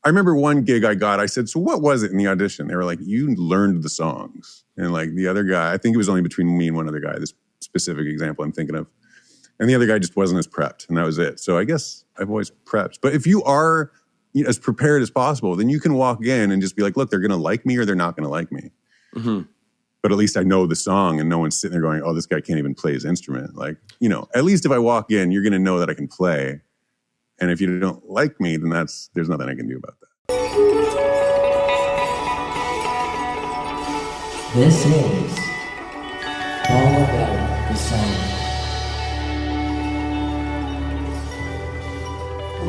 I remember one gig I said, so what was it in the audition? They were like, you learned the songs. And like the other guy, I think it was only between me and one other guy, this specific example I'm thinking of. And the other guy just wasn't as prepped, and that was it. So I guess I've always prepped. But if you are as prepared as possible, then you can walk in and just be like, look, they're going to like me or they're not going to like me. Mm-hmm. But at least I know the song and no one's sitting there going, oh, this guy can't even play his instrument. Like, at least if I walk in, you're going to know that I can play. And if you don't like me, then there's nothing I can do about that. This is All About the Song.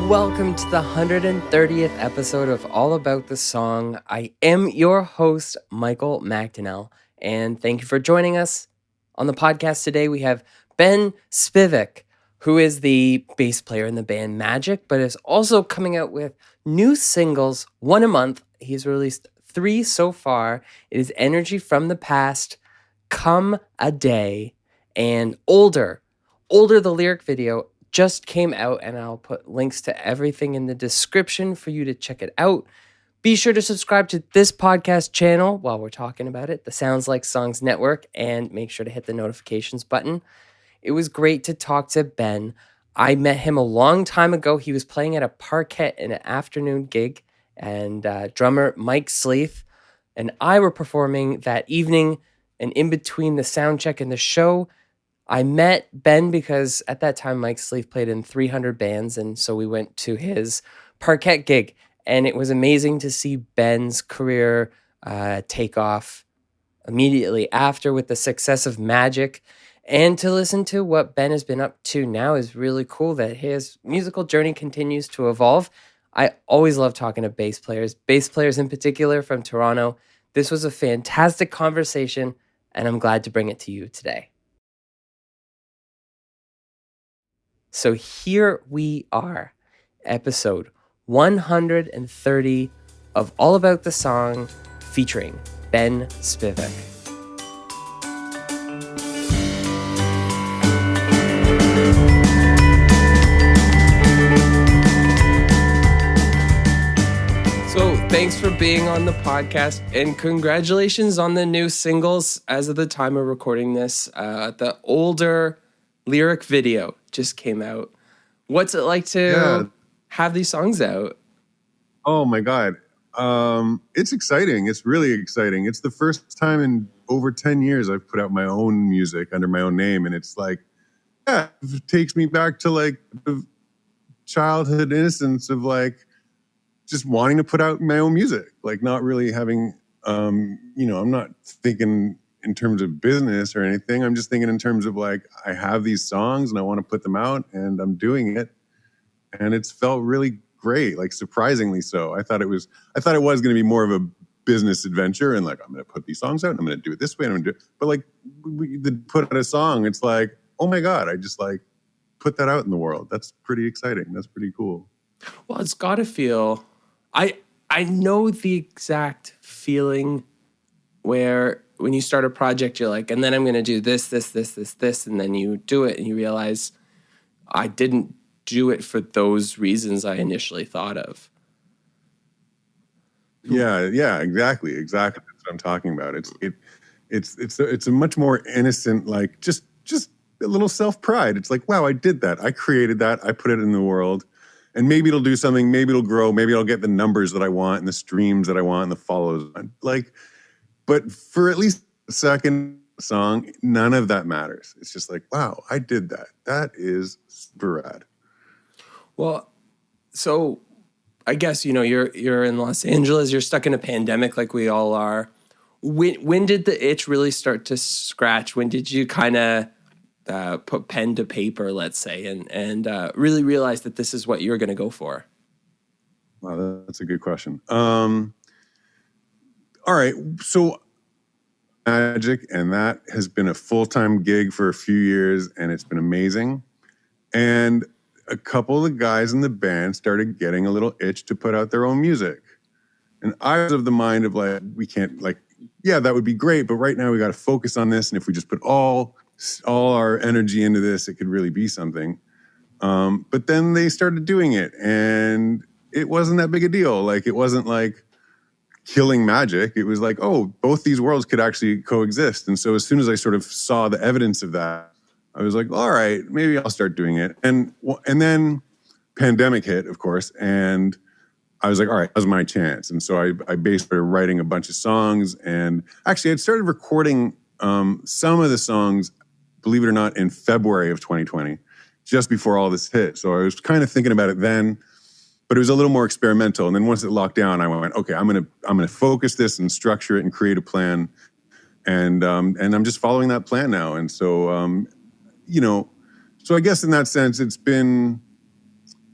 Welcome to the 130th episode of All About the Song. I am your host, Michael McDonnell, and thank you for joining us. On the podcast today, we have Ben Spivak, who is the bass player in the band Magic, but is also coming out with new singles, one a month. He's released 3 so far. It is Energy from the Past, Come a Day, and Older. Older, the lyric video, just came out, and I'll put links to everything in the description for you to check it out. Be sure to subscribe to this podcast channel while we're talking about it, the Sounds Like Songs Network, and make sure to hit the notifications button. It was great to talk to Ben. I met him a long time ago. He was playing at a parquet in an afternoon gig, and drummer Mike Sleeth and I were performing that evening, and in between the sound check and the show, I met Ben because at that time Mike Sleeth played in 300 bands, and so we went to his parquet gig, and it was amazing to see Ben's career take off immediately after with the success of Magic, and to listen to what Ben has been up to now is really cool that his musical journey continues to evolve. I always love talking to bass players in particular from Toronto. This was a fantastic conversation, and I'm glad to bring it to you today. So here we are, episode 130 of All About the Song, featuring Ben Spivak. So thanks for being on the podcast, and congratulations on the new singles as of the time of recording this. The Older lyric video just came out. What's it like to have these songs out? Oh my God. It's exciting. It's really exciting. It's the first time in over 10 years I've put out my own music under my own name. And it's like, it takes me back to like the childhood innocence of like just wanting to put out my own music, like not really having, I'm not thinking in terms of business or anything. I'm just thinking in terms of like, I have these songs and I want to put them out and I'm doing it. And it's felt really great, like surprisingly so. I thought it was going to be more of a business adventure and like, I'm going to put these songs out and I'm going to do it this way. And I'm going to do it. But like we put out a song, it's like, oh my God, I just like put that out in the world. That's pretty exciting. That's pretty cool. Well, it's got to feel, I know the exact feeling where when you start a project, you're like, and then I'm going to do this, and then you do it and you realize I didn't do it for those reasons I initially thought of. Yeah, exactly. That's what I'm talking about. It's a much more innocent, like just a little self-pride. It's like, wow, I did that. I created that. I put it in the world. And maybe it'll do something. Maybe it'll grow. Maybe I'll get the numbers that I want and the streams that I want and the follows. Like, but for at least the second song, none of that matters. It's just like, wow, I did that. That is super rad. Well, so I guess, you're in Los Angeles. You're stuck in a pandemic like we all are. When did the itch really start to scratch? When did you kind of put pen to paper, let's say, and really realize that this is what you're going to go for? Wow, that's a good question. All right, so Magic, and that has been a full-time gig for a few years, and it's been amazing. And a couple of the guys in the band started getting a little itch to put out their own music. And I was of the mind of like, we can't, like, yeah, that would be great, but right now we got to focus on this. And if we just put all our energy into this, it could really be something. But then they started doing it, and it wasn't that big a deal. Like, it wasn't like killing magic. It was like, oh, both these worlds could actually coexist. And so as soon as I sort of saw the evidence of that, I was like, all right, maybe I'll start doing it. And then pandemic hit, of course, and I was like, all right, that was my chance. And so I basically started writing a bunch of songs. And actually, I'd started recording some of the songs, believe it or not, in February of 2020, just before all this hit. So I was kind of thinking about it then, but it was a little more experimental. And then once it locked down, I went, okay, I'm gonna focus this and structure it and create a plan. And I'm just following that plan now. And so, so I guess in that sense, it's been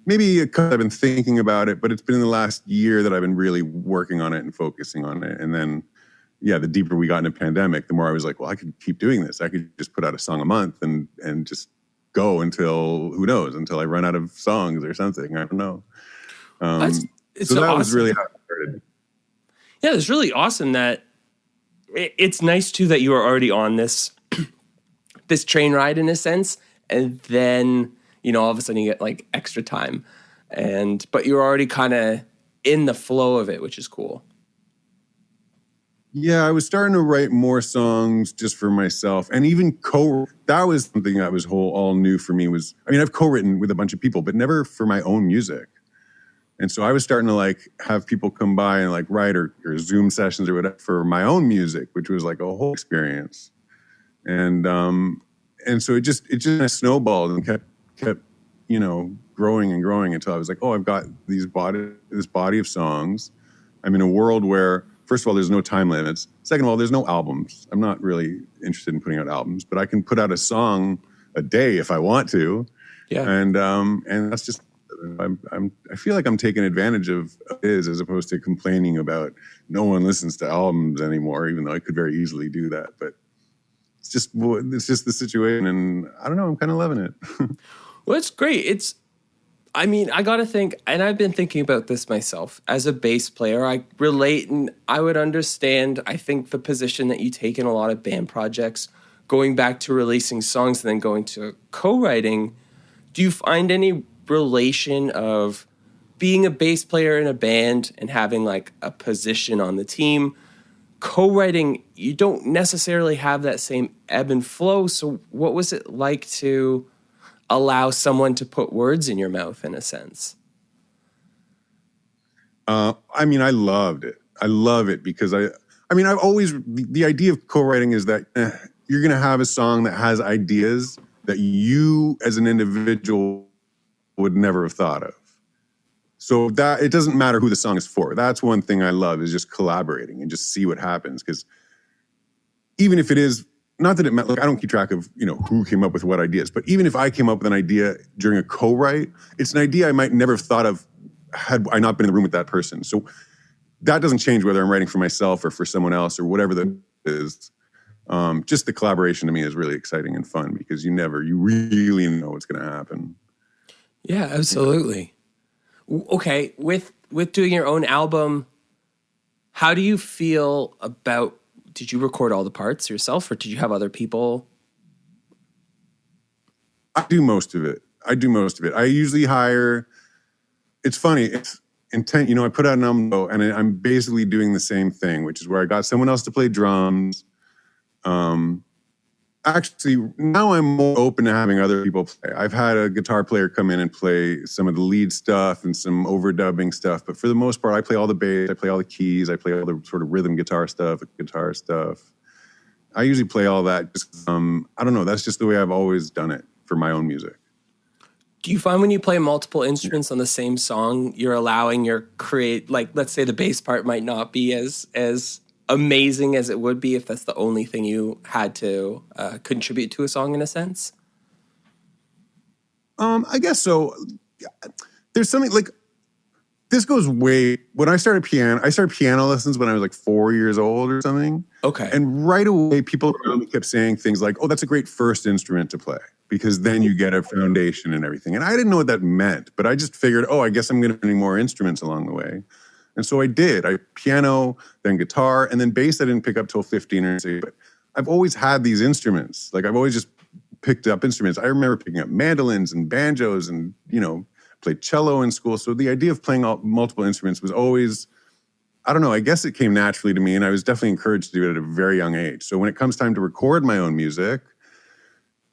maybe I've been thinking about it, but it's been in the last year that I've been really working on it and focusing on it. And then, yeah, the deeper we got into pandemic, the more I was like, well, I could keep doing this. I could just put out a song a month and just go until, who knows, until I run out of songs or something. I don't know. So that awesome. was really how it started. Yeah, it's really awesome that it's nice too that you are already on this this train ride in a sense, and then all of a sudden you get like extra time, but you're already kind of in the flow of it, which is cool. Yeah, I was starting to write more songs just for myself, and even that was something that was all new for me. I've co-written with a bunch of people, but never for my own music. And so I was starting to like have people come by and like write or Zoom sessions or whatever for my own music, which was like a whole experience. And so it just kind of snowballed and kept growing and growing until I was like, oh, I've got this body of songs. I'm in a world where, first of all, there's no time limits. Second of all, there's no albums. I'm not really interested in putting out albums, but I can put out a song a day if I want to. Yeah. And that's just, I feel like I'm taking advantage of it as opposed to complaining about no one listens to albums anymore, even though I could very easily do that. But it's just the situation, and I don't know, I'm kind of loving it. Well, it's great. I got to think, and I've been thinking about this myself. As a bass player, I relate and I would understand, I think, the position that you take in a lot of band projects, going back to releasing songs and then going to co-writing. Do you find any relation of being a bass player in a band and having like a position on the team? Co-writing, you don't necessarily have that same ebb and flow. So what was it like to allow someone to put words in your mouth in a sense? I loved it. I love it because I've always, the idea of co-writing is that you're going to have a song that has ideas that you as an individual would never have thought of. So that it doesn't matter who the song is for. That's one thing I love, is just collaborating and just see what happens. Because even if it is, not that it meant, like, I don't keep track of, who came up with what ideas, but even if I came up with an idea during a co-write, it's an idea I might never have thought of had I not been in the room with that person. So that doesn't change whether I'm writing for myself or for someone else or whatever that is. Just the collaboration to me is really exciting and fun because you really know what's going to happen. Yeah, absolutely. Okay, with doing your own album, how do you feel about, did you record all the parts yourself or did you have other people? I do most of it. I usually hire, it's funny, it's intent. I put out an album and I'm basically doing the same thing, which is where I got someone else to play drums. Actually, now I'm more open to having other people play. I've had a guitar player come in and play some of the lead stuff and some overdubbing stuff, but for the most part, I play all the bass, I play all the keys, I play all the sort of rhythm guitar stuff. I usually play all that. Just, I don't know, that's just the way I've always done it for my own music. Do you find when you play multiple instruments on the same song, you're allowing your let's say the bass part might not be as amazing as it would be if that's the only thing you had to contribute to a song in a sense? I guess so. There's something like, this goes way, when I started piano lessons when I was like 4 years old or something. Okay. And right away, people around me kept saying things like, oh, that's a great first instrument to play because then you get a foundation and everything. And I didn't know what that meant, but I just figured, I guess I'm going to need more instruments along the way. And so I did. Piano, then guitar, and then bass I didn't pick up till 15 or 16. But I've always had these instruments. Like I've always just picked up instruments. I remember picking up mandolins and banjos and, played cello in school. So the idea of playing multiple instruments was always, I don't know, I guess it came naturally to me, and I was definitely encouraged to do it at a very young age. So when it comes time to record my own music,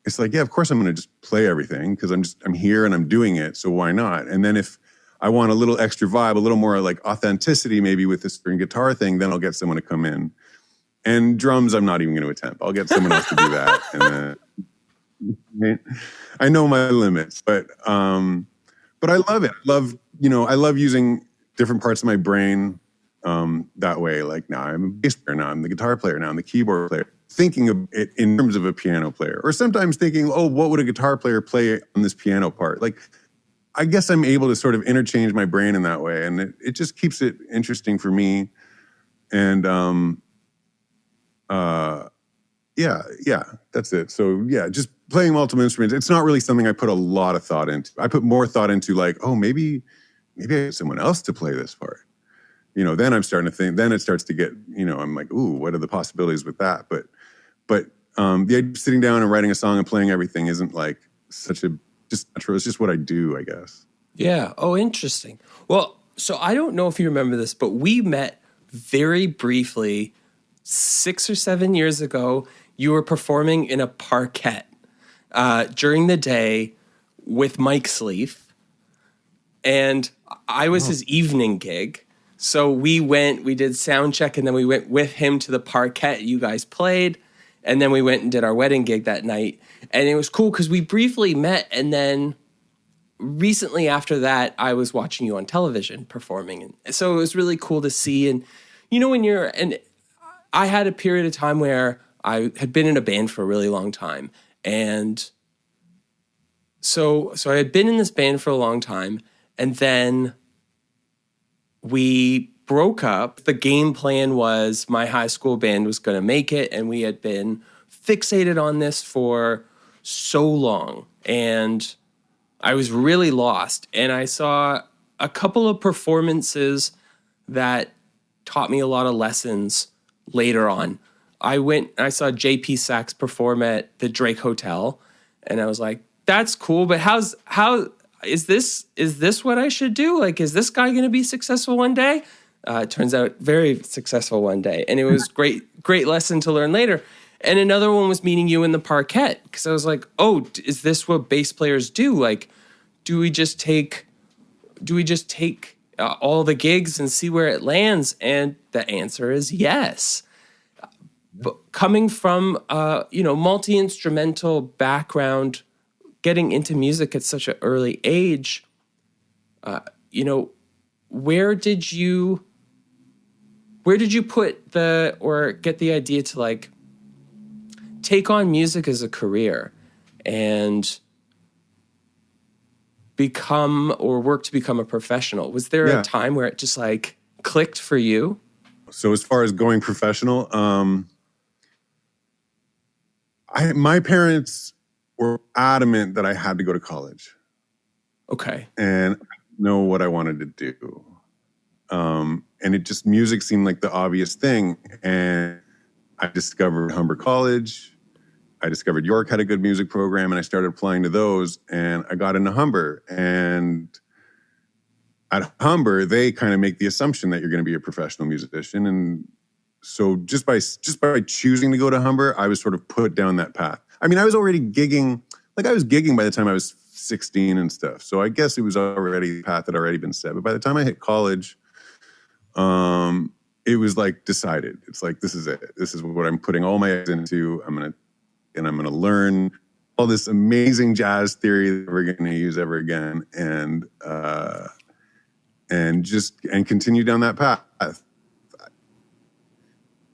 it's like, yeah, of course I'm going to just play everything because I'm here and I'm doing it. So why not? And then if I want a little extra vibe, a little more like authenticity, maybe with the string guitar thing, then I'll get someone to come in. And drums, I'm not even going to attempt. I'll get someone else to do that. And then I know my limits, but I love it. I love using different parts of my brain that way. Like now I'm a bass player, now I'm the guitar player, now I'm the keyboard player. Thinking of it in terms of a piano player, or sometimes thinking, oh, what would a guitar player play on this piano part? Like, I guess I'm able to sort of interchange my brain in that way, and it just keeps it interesting for me. And yeah, that's it. So yeah, just playing multiple instruments. It's not really something I put a lot of thought into. I put more thought into like, oh, maybe I get someone else to play this part. Then I'm starting to think. Then it starts to get. I'm like, ooh, what are the possibilities with that? But the idea of sitting down and writing a song and playing everything isn't like such a just natural. It's just what I do, I guess. Yeah. Oh, interesting. Well, so I don't know if you remember this, but we met very briefly 6 or 7 years ago. You were performing in a parquet during the day with Mike Sleeth, and I was his evening gig. So we did sound check, and then we went with him to the parquet. You guys played, and then we went and did our wedding gig that night. And it was cool because we briefly met, and then recently after that, I was watching you on television performing. And so it was really cool to see. And, and I had a period of time where I had been in a band for a really long time. And so I had been in this band for a long time, and then we broke up. The game plan was my high school band was going to make it, and we had been fixated on this for so long. And I was really lost. And I saw a couple of performances that taught me a lot of lessons later on. I saw JP Sachs perform at the Drake Hotel, and I was like, that's cool, but how is this what I should do? Like, is this guy going to be successful one day? It turns out very successful one day. And it was great lesson to learn later. And another one was meeting you in the parquet, because I was like, oh, is this what bass players do? Like, do we just take all the gigs and see where it lands? And the answer is yes. But coming from multi-instrumental background, getting into music at such an early age, where did you put get the idea to like take on music as a career and work to become a professional? Was there a time where it just like clicked for you? So as far as going professional, my parents were adamant that I had to go to college. Okay. And I didn't know what I wanted to do. And it just, music seemed like the obvious thing. And I discovered Humber College. I discovered York had a good music program, and I started applying to those, and I got into Humber. And at Humber, they kind of make the assumption that you're going to be a professional musician. And so just by choosing to go to Humber, I was sort of put down that path. I mean, I was already gigging. Like, I was gigging by the time I was 16 and stuff. So I guess it was already, the path had already been set. But by the time I hit college, it was like decided. It's like, this is it. This is what I'm putting all my eggs into. I'm going to learn all this amazing jazz theory that we're going to use ever again. And continue down that path.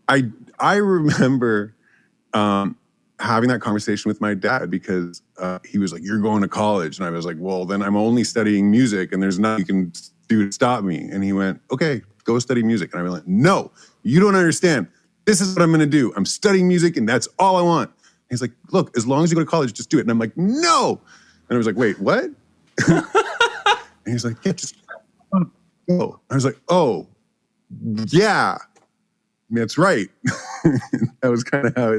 I remember having that conversation with my dad, because he was like, you're going to college. And I was like, well, then I'm only studying music, and there's nothing you can do to stop me. And he went, okay, go study music. And I went, no, you don't understand. This is what I'm going to do. I'm studying music, and that's all I want. And he's like, look, as long as you go to college, just do it. And I'm like, no. And I was like, wait, what? And he's like, yeah, just go. I was like, oh, yeah. That's right. That was kind of how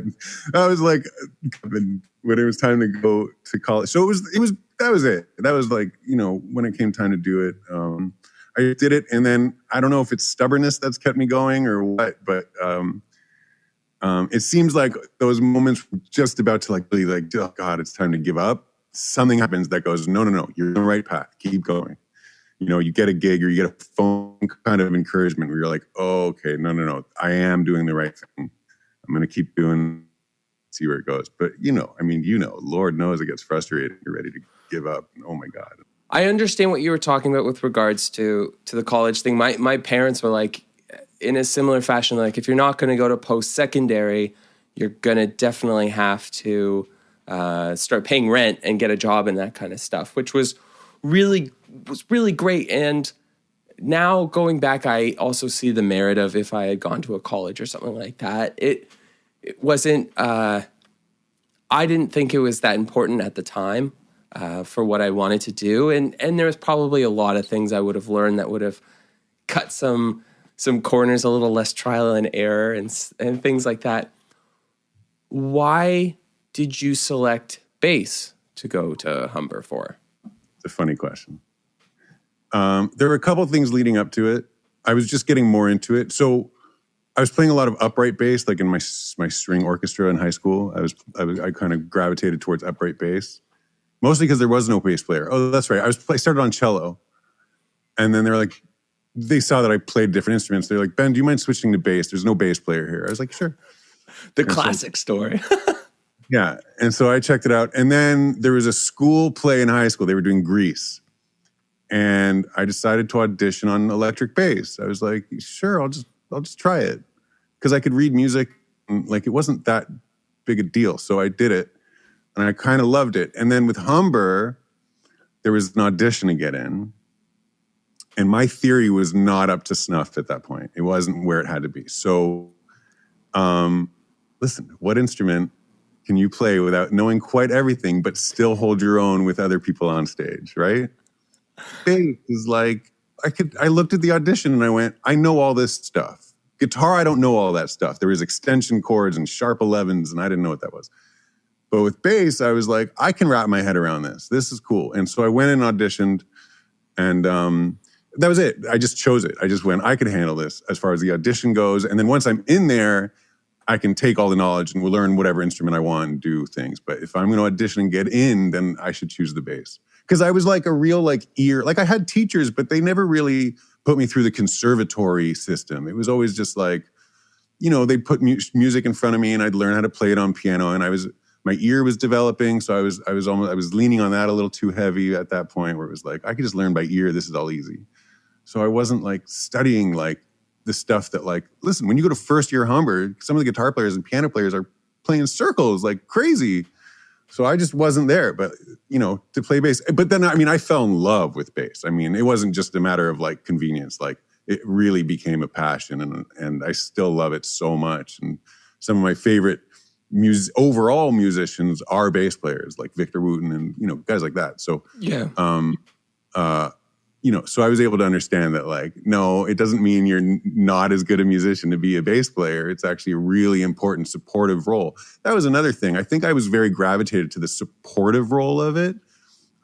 I was like, when it was time to go to college. So it was that was it. That was like, when it came time to do it, I did it. And then I don't know if it's stubbornness that's kept me going or what, but it seems like those moments were just about to like really like, oh God, it's time to give up. Something happens that goes, no, you're on the right path. Keep going. You get a gig or you get a phone kind of encouragement where you're like, oh, okay, no, I am doing the right thing. I'm going to keep doing, see where it goes. But, Lord knows it gets frustrating. You're ready to give up. Oh my God. I understand what you were talking about with regards to the college thing. My parents were like, in a similar fashion, like if you're not going to go to post-secondary, you're going to definitely have to start paying rent and get a job and that kind of stuff, which was really great. And now going back, I also see the merit of if I had gone to a college or something like that. It wasn't, I didn't think it was that important at the time for what I wanted to do. And there was probably a lot of things I would have learned that would have cut some corners, a little less trial and error and things like that. Why did you select bass to go to Humber for? It's a funny question. There were a couple of things leading up to it. I was just getting more into it. So I was playing a lot of upright bass, like in my string orchestra in high school. I kind of gravitated towards upright bass, mostly because there was no bass player. Oh, that's right. I started on cello, and then they saw that I played different instruments. They're like, Ben, do you mind switching to bass? There's no bass player here. I was like, sure. The classic story. Yeah. And so I checked it out. And then there was a school play in high school. They were doing Grease. And I decided to audition on electric bass. I was like, sure, I'll just try it. Because I could read music. And like, it wasn't that big a deal. So I did it. And I kind of loved it. And then with Humber, there was an audition to get in. And my theory was not up to snuff at that point. It wasn't where it had to be. So, listen, what instrument can you play without knowing quite everything, but still hold your own with other people on stage, right? Bass is like, I looked at the audition and I went, I know all this stuff. Guitar, I don't know all that stuff. There was extension chords and sharp 11s, and I didn't know what that was. But with bass, I was like, I can wrap my head around this. This is cool. And so I went and auditioned, and that was it. I just chose it. I just went, I could handle this as far as the audition goes. And then once I'm in there, I can take all the knowledge and we'll learn whatever instrument I want and do things. But if I'm going to audition and get in, then I should choose the bass. Because I was like a real ear. Like I had teachers, but they never really put me through the conservatory system. It was always just like, they'd put music in front of me and I'd learn how to play it on piano. And my ear was developing. So I was leaning on that a little too heavy at that point where it was like, I could just learn by ear. This is all easy. So I wasn't like studying like the stuff that like, listen, when you go to first year Humber, some of the guitar players and piano players are playing circles like crazy. So I just wasn't there, but to play bass. But then, I fell in love with bass. It wasn't just a matter of like convenience. Like it really became a passion and I still love it so much. And some of my favorite overall musicians are bass players like Victor Wooten and, guys like that. So, yeah. So I was able to understand that like, no, it doesn't mean you're not as good a musician to be a bass player. It's actually a really important supportive role. That was another thing. I think I was very gravitated to the supportive role of it.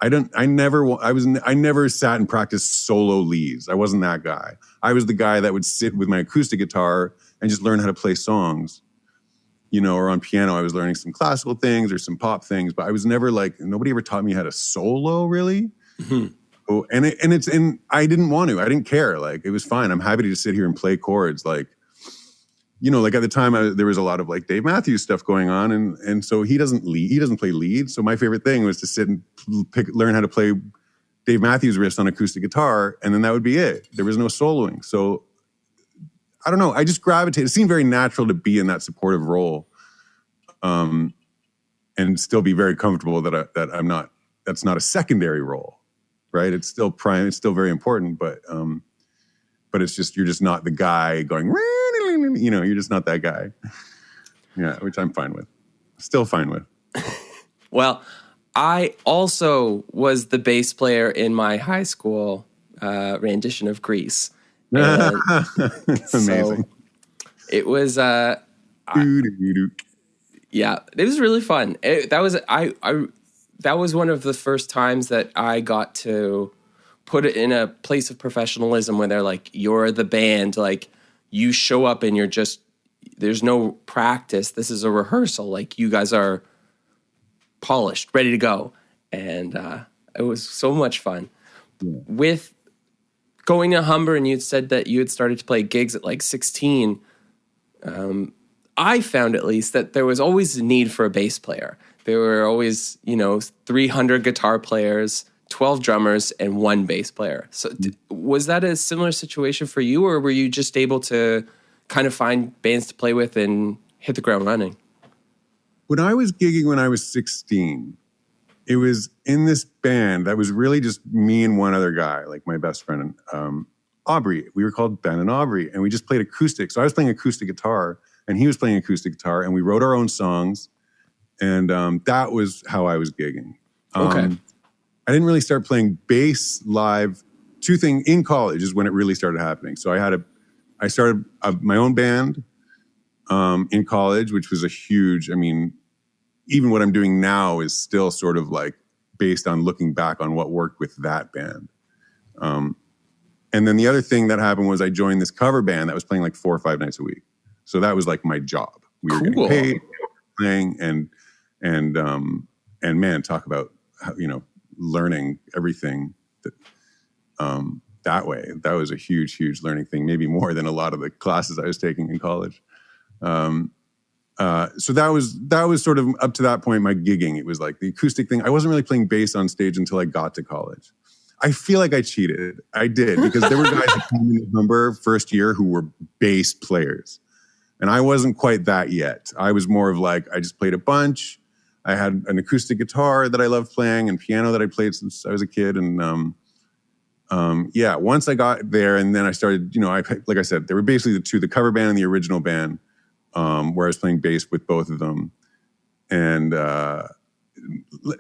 I never sat and practiced solo leads. I wasn't that guy. I was the guy that would sit with my acoustic guitar and just learn how to play songs. Or on piano, I was learning some classical things or some pop things, but I was never like, nobody ever taught me how to solo really. Mm-hmm. Oh, and I didn't want to. I didn't care. Like it was fine. I'm happy to just sit here and play chords. Like, like at the time there was a lot of like Dave Matthews stuff going on, and so he doesn't play lead. So my favorite thing was to sit and learn how to play Dave Matthews riffs on acoustic guitar, and then that would be it. There was no soloing. So I don't know. I just gravitated. It seemed very natural to be in that supportive role, and still be very comfortable that I'm not. That's not a secondary role. Right, it's still prime. It's still very important, but it's just you're just not the guy going. You're just not that guy. Yeah, which I'm fine with. Still fine with. Well, I also was the bass player in my high school rendition of Grease. Amazing. So it was. Yeah, it was really fun. that was one of the first times that I got to put it in a place of professionalism where they're like, you're the band, like you show up and you're just, there's no practice. This is a rehearsal. Like you guys are polished, ready to go. And it was so much fun. Yeah. With going to Humber, and you'd said that you had started to play gigs at like 16. I found at least that there was always a need for a bass player. There were always, 300 guitar players, 12 drummers, and one bass player. So was that a similar situation for you, or were you just able to kind of find bands to play with and hit the ground running? When I was gigging when I was 16, it was in this band that was really just me and one other guy, like my best friend, Aubrey. We were called Ben and Aubrey, and we just played acoustic. So I was playing acoustic guitar, and he was playing acoustic guitar, and we wrote our own songs, and that was how I was gigging. Okay. I didn't really start playing bass live. In college is when it really started happening. So I started my own band in college, which was a huge, even what I'm doing now is still sort of like based on looking back on what worked with that band. And then the other thing that happened was I joined this cover band that was playing like 4 or 5 nights a week. So that was like my job. We were getting paid, playing, and man, talk about learning everything that way. That was a huge, huge learning thing. Maybe more than a lot of the classes I was taking in college. So that was sort of up to that point my gigging. It was like the acoustic thing. I wasn't really playing bass on stage until I got to college. I feel like I cheated. I did, because there were guys that came in November first year who were bass players. And I wasn't quite that yet. I was more of like, I just played a bunch. I had an acoustic guitar that I loved playing and piano that I played since I was a kid. And once I got there, and then I started, like I said, there were basically the cover band and the original band, where I was playing bass with both of them. And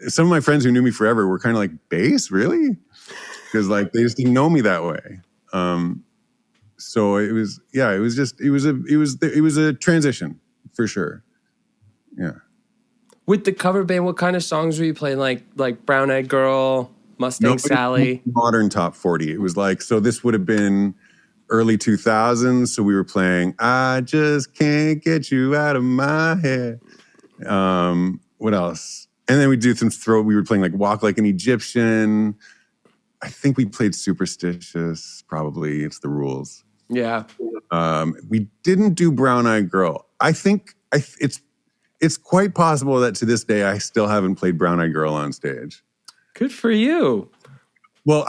some of my friends who knew me forever were kind of like, bass, really? Because like they just didn't know me that way. So it was a transition for sure. Yeah. With the cover band, what kind of songs were you playing? Like Brown Eyed Girl, Mustang Sally? Modern top 40. It was like, so this would have been early 2000s. So we were playing, I Just Can't Get You Out of My Head. What else? And then we do we were playing like Walk Like an Egyptian. I think we played Superstitious, probably. It's the Rules. Yeah. We didn't do Brown Eyed Girl. I think it's quite possible that to this day I still haven't played Brown Eyed Girl on stage. Good for you. Well,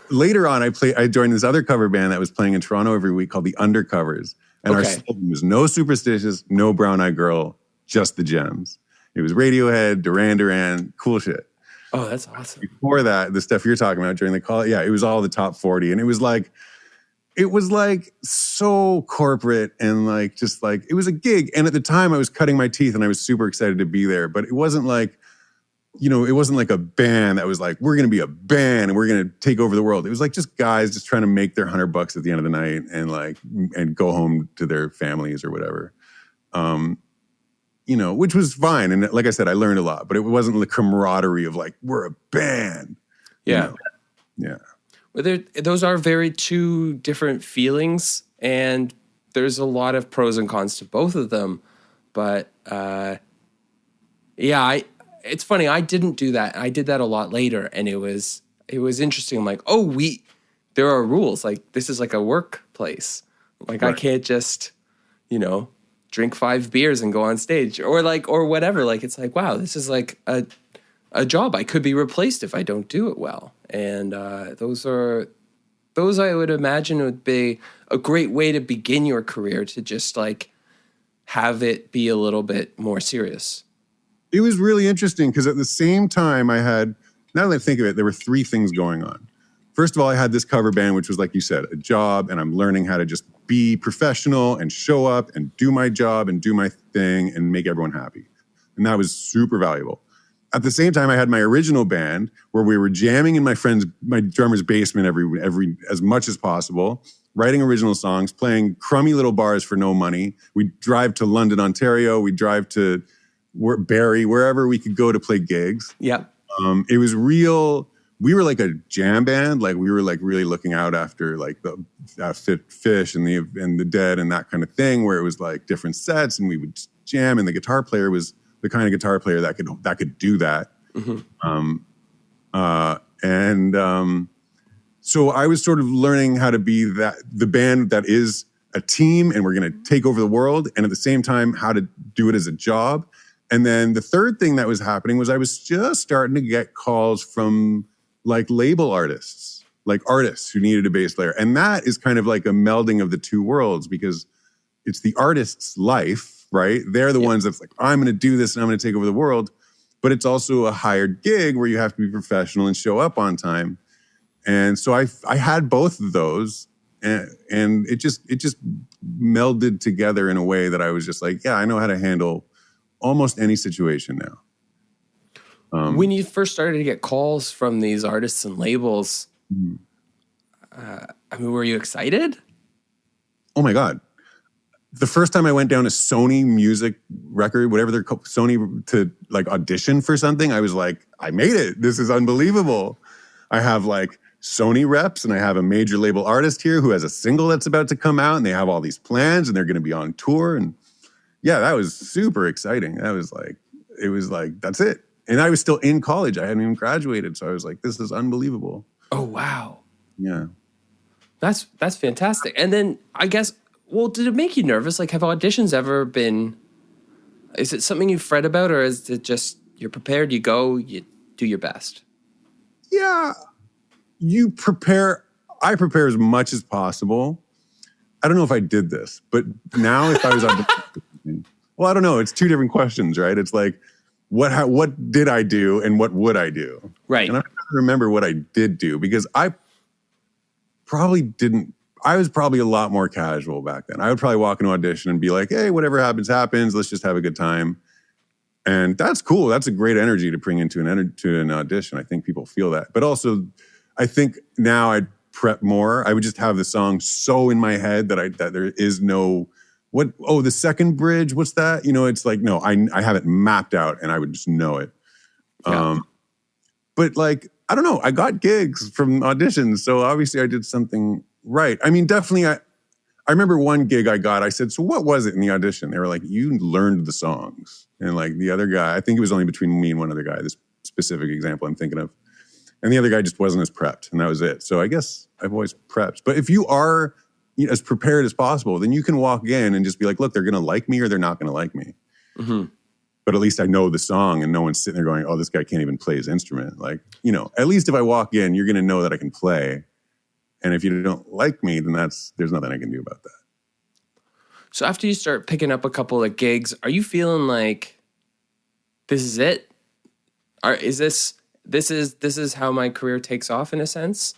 later on I joined this other cover band that was playing in Toronto every week called the Undercovers, and our slogan was no Superstitious, no Brown Eyed Girl, just the gems. It was Radiohead, Duran Duran, cool shit. Oh, that's awesome. Before that, the stuff you're talking about during the call, it was all the top 40, and it was like so corporate and like just like it was a gig. And at the time, I was cutting my teeth, and I was super excited to be there. But it wasn't like, it wasn't like a band that was like, we're going to be a band and we're going to take over the world. It was like just guys just trying to make their $100 at the end of the night and go home to their families or whatever. Which was fine. And like I said, I learned a lot, but it wasn't the camaraderie of like, we're a band. Yeah. Yeah. Well, those are very two different feelings, and there's a lot of pros and cons to both of them. But it's funny. I didn't do that. I did that a lot later, and it was interesting. I'm like, there are rules. Like this is like a workplace. Like right. I can't just, drink 5 beers and go on stage or whatever. Like, it's like, wow, this is like a job. I could be replaced if I don't do it well. And those I would imagine would be a great way to begin your career, to just like have it be a little bit more serious. It was really interesting because at the same time now that I think of it, there were 3 things going on. First of all, I had this cover band, which was, like you said, a job, and I'm learning how to just be professional and show up and do my job and do my thing and make everyone happy. And that was super valuable. At the same time, I had my original band where we were jamming in my drummer's basement every as much as possible, writing original songs, playing crummy little bars for no money. We'd drive to London, Ontario. We'd drive to Barrie, wherever we could go to play gigs. Yeah. It was real. We were like a jam band. Like we were like really looking out after like the Fit Fish and the Dead and that kind of thing, where it was like different sets and we would jam. And the guitar player was the kind of guitar player that could do that. So I was sort of learning how to be the band that is a team and we're going to take over the world, and at the same time how to do it as a job. And then the third thing that was happening was I was just starting to get calls from like label artists, like artists who needed a bass player. And that is kind of like a melding of the two worlds, because it's the artist's life, right? They're the ones that's like, I'm going to do this and I'm going to take over the world. But it's also a hired gig where you have to be professional and show up on time. And so I had both of those, and it just melded together in a way that I was just like, yeah, I know how to handle almost any situation now. When you first started to get calls from these artists and labels, were you excited? Oh my God. The first time I went down to Sony Music Record, whatever they're called, Sony, to like audition for something, I was like, I made it. This is unbelievable. I have like Sony reps and I have a major label artist here who has a single that's about to come out, and they have all these plans and they're going to be on tour. And yeah, that was super exciting. It was like, that's it. And I was still in college. I hadn't even graduated. So I was like, this is unbelievable. Oh, wow. Yeah. That's fantastic. And then I guess, well, did it make you nervous? Like, have auditions ever been, is it something you fret about, or is it just you're prepared, you go, you do your best? Yeah. You prepare. I prepare as much as possible. I don't know if I did this, but now if I was auditioning, well, I don't know. It's two different questions, right? It's like, what did I do and what would I do? Right. And I don't remember what I did do, because I was probably a lot more casual back then. I would probably walk into an audition and be like, hey, whatever happens, happens. Let's just have a good time. And that's cool. That's a great energy to bring into an audition. I think people feel that. But also, I think now I'd prep more. I would just have the song so in my head that there is no, the second bridge, what's that? It's like, no, I have it mapped out and I would just know it. Yeah. But like, I don't know, I got gigs from auditions. So obviously I did something right. I mean, definitely I remember one gig I got, I said, so what was it in the audition? They were like, you learned the songs. And like the other guy, I think it was only between me and one other guy, this specific example I'm thinking of. And the other guy just wasn't as prepped, and that was it. So I guess I've always prepped. But if you are as prepared as possible, then you can walk in and just be like, look, they're going to like me or they're not going to like me. Mm-hmm. But at least I know the song, and no one's sitting there going, oh, this guy can't even play his instrument. Like, at least if I walk in, you're going to know that I can play. And if you don't like me, then there's nothing I can do about that. So after you start picking up a couple of gigs, are you feeling like this is it? This is how my career takes off in a sense?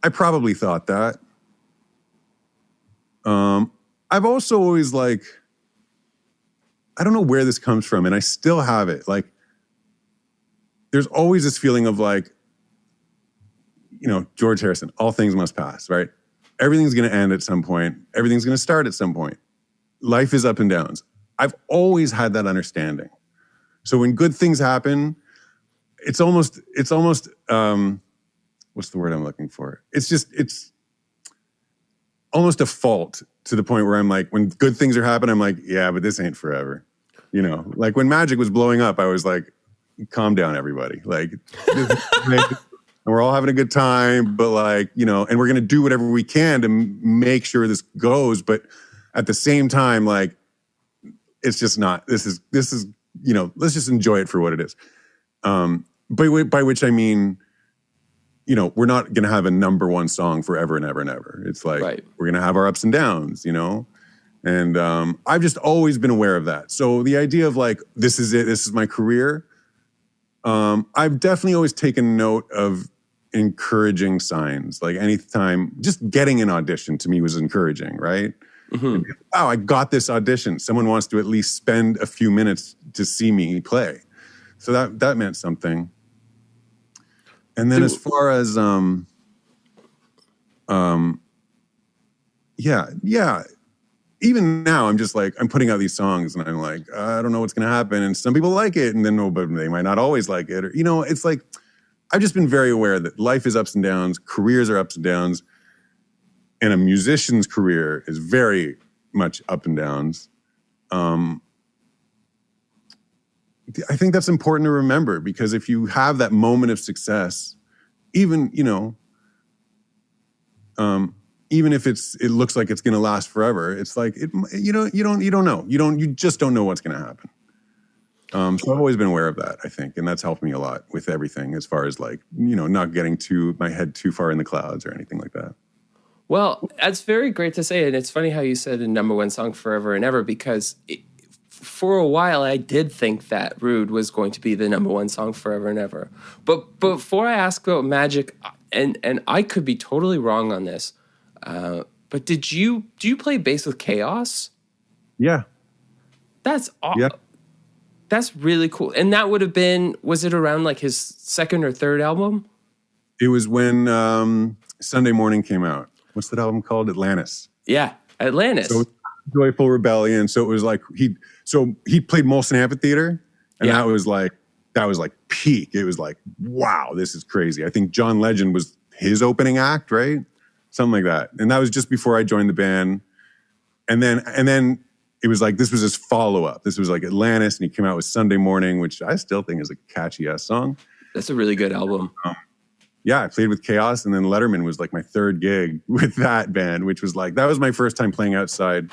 I probably thought that. I've also always like, I don't know where this comes from, and I still have it. Like, there's always this feeling of like, George Harrison, all things must pass, right? Everything's going to end at some point. Everything's going to start at some point. Life is up and downs. I've always had that understanding. So when good things happen, it's almost what's the word I'm looking for? It's almost a fault, to the point where I'm like, when good things are happening, I'm like, yeah, but this ain't forever. Like when Magic was blowing up, I was like, calm down, everybody. Like, and we're all having a good time, but like, and we're going to do whatever we can to make sure this goes. But at the same time, like, it's just not, this is, let's just enjoy it for what it is. By which I mean, we're not going to have a number one song forever and ever and ever. It's like, right. We're going to have our ups and downs, and I've just always been aware of that. So the idea of like, this is it, this is my career. I've definitely always taken note of encouraging signs. Like anytime, just getting an audition to me was encouraging, right? Mm-hmm. Wow, I got this audition. Someone wants to at least spend a few minutes to see me play. So that meant something. And then as far as, even now, I'm just like, I'm putting out these songs and I'm like, I don't know what's going to happen. And some people like it and then no, but they might not always like it. Or, it's like, I've just been very aware that life is ups and downs, careers are ups and downs. And a musician's career is very much up and downs. I think that's important to remember, because if you have that moment of success, even, even if it looks like it's going to last forever, it's like, you don't know. You just don't know what's going to happen. So I've always been aware of that, I think. And that's helped me a lot with everything, as far as like, not getting my head too far in the clouds or anything like that. Well, that's very great to say. And it's funny how you said a number one song forever and ever, because for a while I did think that Rude was going to be the number one song forever and ever. But before I ask about Magic, and I could be totally wrong on this, but do you play bass with Chaos? Yeah. That's yeah. That's really cool. And that would have been, was it around like his second or third album? It was when Sunday Morning came out. What's that album called? Atlantis. Yeah, Atlantis. So Joyful Rebellion. So it was like he played Molson Amphitheater, and that was like peak. It was like, wow, this is crazy. I think John Legend was his opening act, right? Something like that. And that was just before I joined the band. And then it was like, this was his follow-up. This was like Atlantis, and he came out with Sunday Morning, which I still think is a catchy-ass song. That's a really good album. I played with Chaos, and then Letterman was like my third gig with that band, which was like, that was my first time playing outside.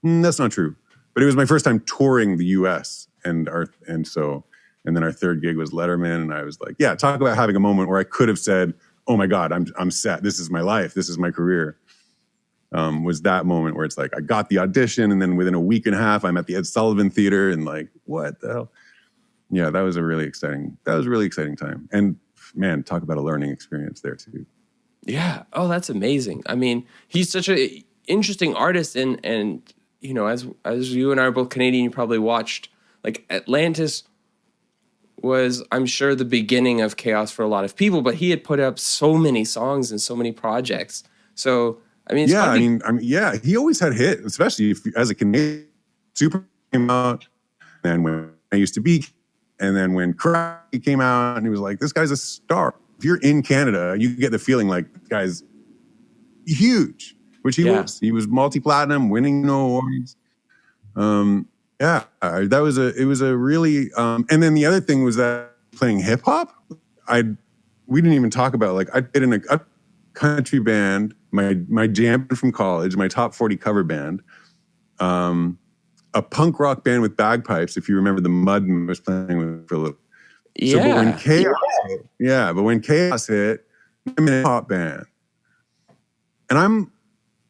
That's not true. But it was my first time touring the US. And then our third gig was Letterman, and I was like, yeah, talk about having a moment where I could have said, oh my God, I'm set. This is my life. This is my career. Was that moment where it's like, I got the audition, and then within a week and a half, I'm at the Ed Sullivan Theater, and like, what the hell? Yeah, that was a really exciting time. And man, talk about a learning experience there too. Yeah. Oh, that's amazing. I mean, he's such an interesting artist, and as you and I are both Canadian, you probably watched, like, Atlantis was, I'm sure, the beginning of Chaos for a lot of people, but he had put up so many songs and so many projects. So, I mean, he always had hits, especially as a Canadian. Super came out, and when I used to be, and then when Cracky came out, and he was like, this guy's a star. If you're in Canada, you get the feeling like this guy's huge, which he was. He was multi-platinum, winning awards. It was a really, and then the other thing was that playing hip hop, we didn't even talk about, like, I played in a country band, my jam from college, my top 40 cover band, a punk rock band with bagpipes, if you remember the Mud was playing with for a little. Yeah. So, but when Chaos hit, I'm in a pop band. And I'm,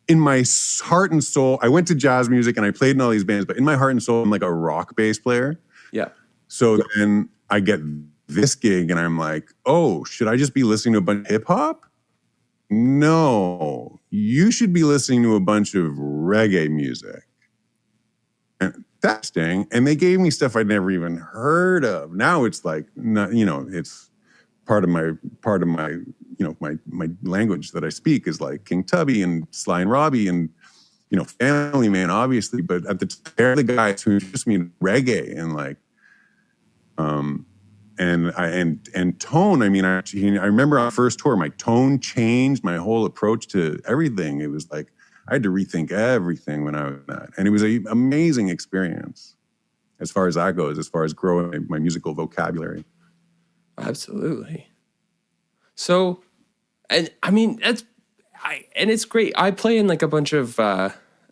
in my heart and soul, I went to jazz music and I played in all these bands, but in my heart and soul, I'm like a rock bass player. Yeah. So then I get this gig and I'm like, oh, should I just be listening to a bunch of hip hop? No, you should be listening to a bunch of reggae music. And that's dang. And they gave me stuff I'd never even heard of. Now it's like, it's part of my my language that I speak is like King Tubby and Sly and Robbie and, Family Man, obviously. But at the time, they're the guys who introduced me to reggae and like, and tone. I mean, I remember on our first tour, my tone changed, my whole approach to everything. It was like, I had to rethink everything when I was that. And it was an amazing experience as far as that goes, as far as growing my musical vocabulary. Absolutely. So, and I mean, it's great. I play in like a bunch of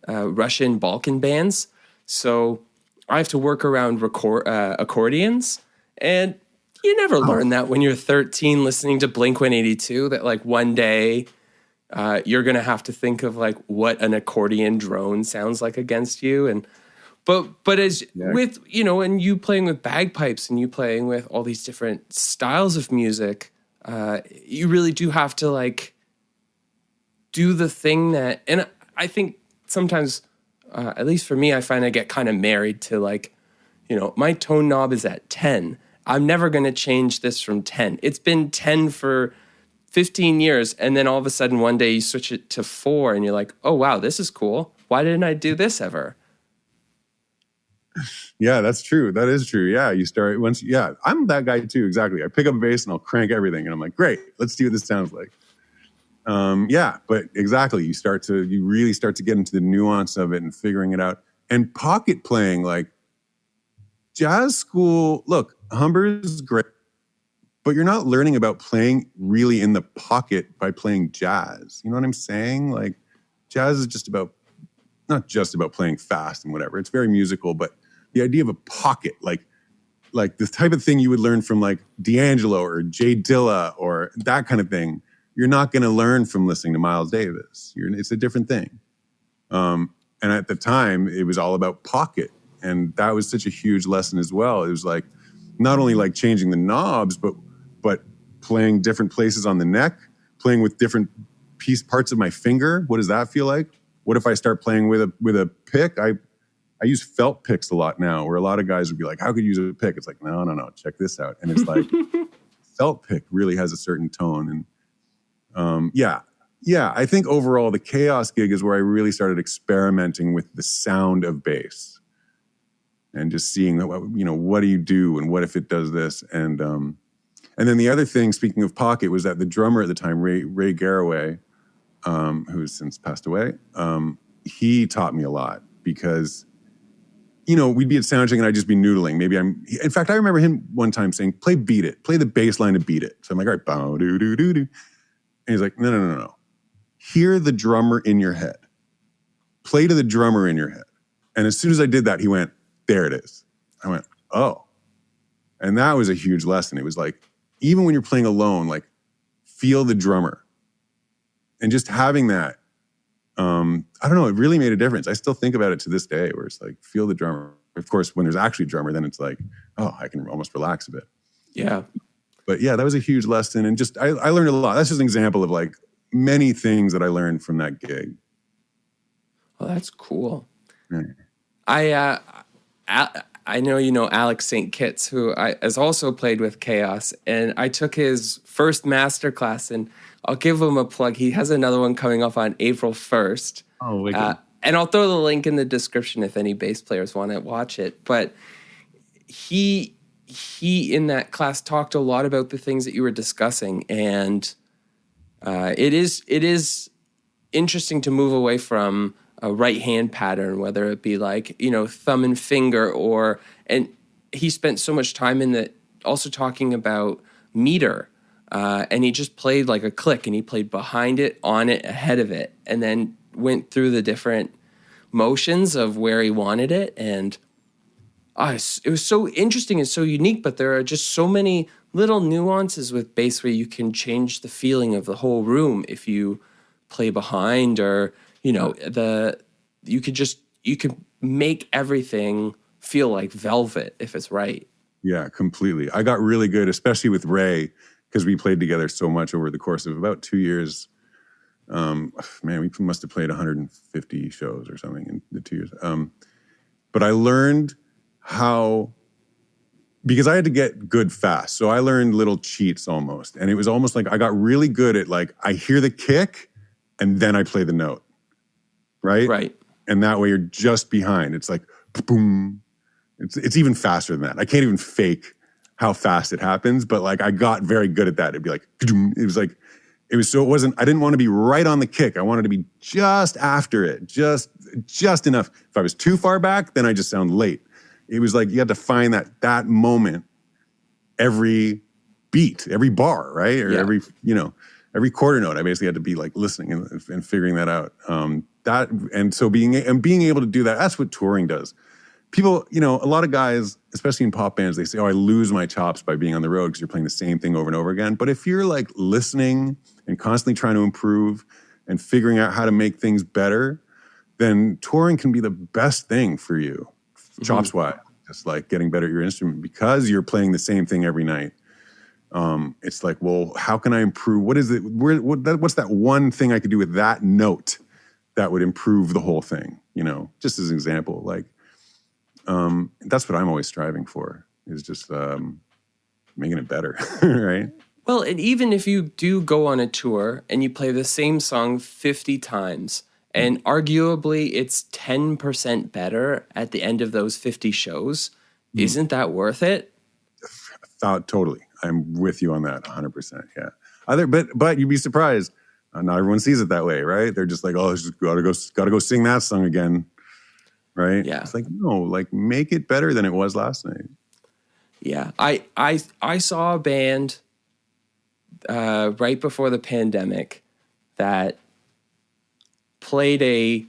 Russian Balkan bands. So I have to work around accordions. And you never learn that when you're 13 listening to Blink-182, that like one day you're going to have to think of like what an accordion drone sounds like against you. And but as with, and you playing with bagpipes and you playing with all these different styles of music, you really do have to like do the thing that, and I think sometimes, at least for me, I find I get kind of married to like, my tone knob is at 10. I'm never going to change this from 10. It's been 10 for 15 years. And then all of a sudden one day you switch it to 4 and you're like, oh, wow, this is cool. why didn't I do this ever? Yeah, that's true. That is true. Yeah, you start once. Yeah, I'm that guy too. Exactly. I pick up a bass and I'll crank everything, and I'm like, great, let's see what this sounds like. Yeah, but exactly, you really start to get into the nuance of it and figuring it out. And pocket playing, like jazz school. Look, Humber is great, but you're not learning about playing really in the pocket by playing jazz. You know what I'm saying? Like, jazz is not just about playing fast and whatever. It's very musical, but the idea of a pocket, like this type of thing you would learn from like D'Angelo or Jay Dilla or that kind of thing, you're not going to learn from listening to Miles Davis. It's a different thing. And at the time, it was all about pocket. And that was such a huge lesson as well. It was like not only like changing the knobs, but playing different places on the neck, playing with different parts of my finger. What does that feel like? What if I start playing with a pick? I use felt picks a lot now, where a lot of guys would be like, how could you use a pick? It's like, no, check this out. And it's like, felt pick really has a certain tone. And yeah, I think overall the Chaos gig is where I really started experimenting with the sound of bass and just seeing, what do you do and what if it does this? And then the other thing, speaking of pocket, was that the drummer at the time, Ray Garraway, who's since passed away, he taught me a lot because, we'd be at soundcheck and I'd just be noodling. In fact, I remember him one time saying, play the bass line to beat it. So I'm like, all right, bow, doo, doo, doo, doo. And he's like, no. Hear the drummer in your head. Play to the drummer in your head. And as soon as I did that, he went, there it is. I went, oh. And that was a huge lesson. It was like, even when you're playing alone, like, feel the drummer. And just having that, I don't know, it really made a difference. I still think about it to this day, where it's like, feel the drummer. Of course, when there's actually a drummer, then it's like, oh, I can almost relax a bit. Yeah. But yeah, that was a huge lesson. And just, I learned a lot. That's just an example of like many things that I learned from that gig. Well, that's cool. Right. I know you know Alex St. Kitts, who has also played with Chaos, and I took his first master class, and I'll give him a plug. He has another one coming up on April 1st. Oh, wicked. And I'll throw the link in the description if any bass players want to watch it. But he in that class talked a lot about the things that you were discussing, and it is interesting to move away from a right hand pattern, whether it be like, thumb and finger, and he spent so much time in that also talking about meter. And he just played like a click, and he played behind it, on it, ahead of it, and then went through the different motions of where he wanted it. And it was so interesting and so unique, but there are just so many little nuances with bass where you can change the feeling of the whole room if you play behind, or you could make everything feel like velvet if it's right. Yeah, completely. I got really good, especially with Ray, because we played together so much over the course of about 2 years. Man, we must have played 150 shows or something in the 2 years. But I learned how, because I had to get good fast. So I learned little cheats almost. And it was almost like I got really good at, like, I hear the kick and then I play the note. Right. And that way you're just behind. It's like, boom. It's even faster than that. I can't even fake how fast it happens, but like I got very good at that. It'd be like, I didn't want to be right on the kick. I wanted to be just after it, just enough. If I was too far back, then I just sound late. It was like, you had to find that moment, every beat, every bar, right? Or every quarter note. I basically had to be like listening and figuring that out. Being able to do that, that's what touring does. People, a lot of guys, especially in pop bands, they say, oh, I lose my chops by being on the road because you're playing the same thing over and over again. But if you're like listening and constantly trying to improve and figuring out how to make things better, then touring can be the best thing for you, chops-wise. Just like getting better at your instrument because you're playing the same thing every night. It's like, well, how can I improve? What is it? What's that one thing I could do with that note that would improve the whole thing? Just as an example, like, that's what I'm always striving for, is just making it better, right? Well, and even if you do go on a tour and you play the same song 50 times And arguably, it's 10% better at the end of those 50 shows. Isn't that worth it? Totally. I'm with you on that 100%. Yeah. But you'd be surprised. Not everyone sees it that way, right? They're just like, oh, just gotta go sing that song again, right? Yeah. It's like, no, like make it better than it was last night. Yeah. I saw a band right before the pandemic that played a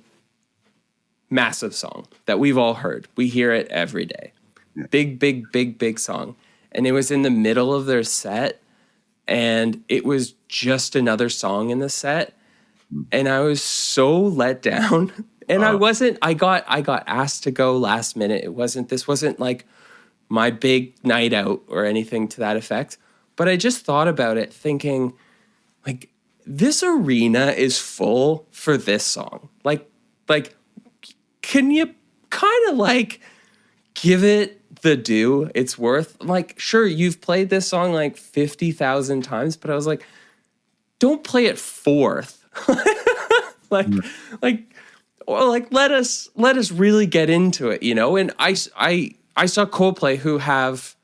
massive song that we've all heard. We hear it every day. Yeah. Big song. And it was in the middle of their set, and it was just another song in the set. And I was so let down. And I got asked to go last minute. This wasn't like my big night out or anything to that effect. But I just thought about it thinking, like, this arena is full for this song. Like, can you kind of like give it the due it's worth? Like, sure, you've played this song like 50,000 times, but I was like, don't play it fourth. Let us really get into it, you know? And I saw Coldplay, who have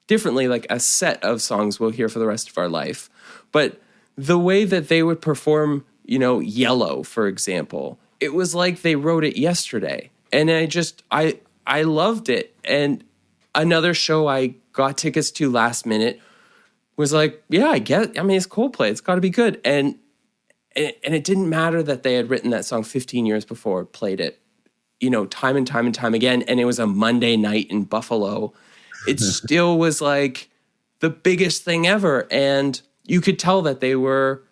differently, like a set of songs we'll hear for the rest of our life. But the way that they would perform, Yellow, for example, it was like they wrote it yesterday. And I loved it. And another show I got tickets to last minute was like, yeah, it's Coldplay. It's got to be good. And it didn't matter that they had written that song 15 years before, played it, time and time again. And it was a Monday night in Buffalo. It still was like the biggest thing ever. And you could tell that they were,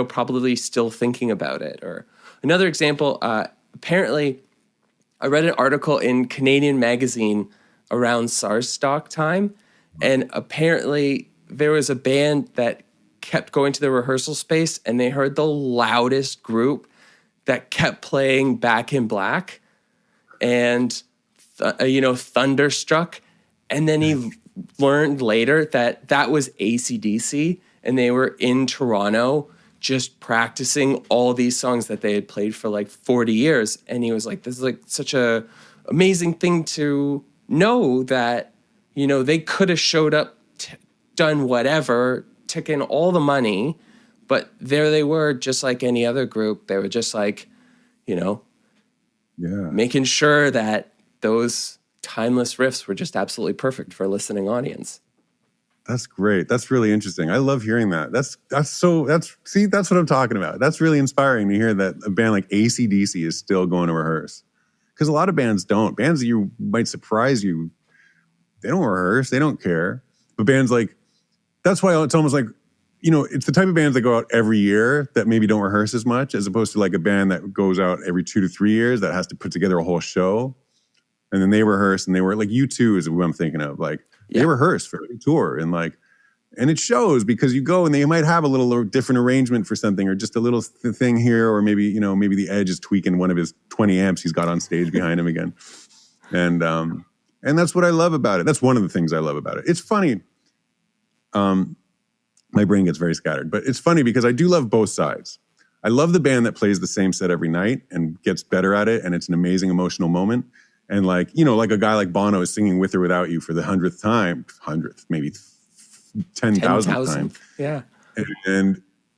probably still thinking about it. Or another example, apparently I read an article in Canadian Magazine around SARS stock time. And apparently there was a band that kept going to the rehearsal space, and they heard the loudest group that kept playing Back in Black and, Thunderstruck. And then he learned later that was AC/DC, and they were in Toronto just practicing all these songs that they had played for like 40 years. And he was like, this is like such a amazing thing to know that, they could have showed up, done whatever, taken all the money, but there they were, just like any other group. They were just like, making sure that those timeless riffs were just absolutely perfect for a listening audience. That's great. That's really interesting. I love hearing that. That's what I'm talking about. That's really inspiring to hear that a band like AC/DC is still going to rehearse. Because a lot of bands don't. Bands that you might surprise you, they don't rehearse. They don't care. But bands like, that's why it's almost like, it's the type of bands that go out every year that maybe don't rehearse as much, as opposed to like a band that goes out every 2 to 3 years that has to put together a whole show. And then they rehearse, and they were like, U2 is what I'm thinking of. Like, they rehearse for every tour, and it shows, because you go and they might have a little different arrangement for something, or just a little thing here, or maybe the Edge is tweaking one of his 20 amps he's got on stage behind him again. And that's what I love about it. That's one of the things I love about it. It's funny. My brain gets very scattered, but it's funny because I do love both sides. I love the band that plays the same set every night and gets better at it, and it's an amazing emotional moment. And like a guy like Bono is singing With or Without You for the 100th time, maybe 10,000th time. Yeah.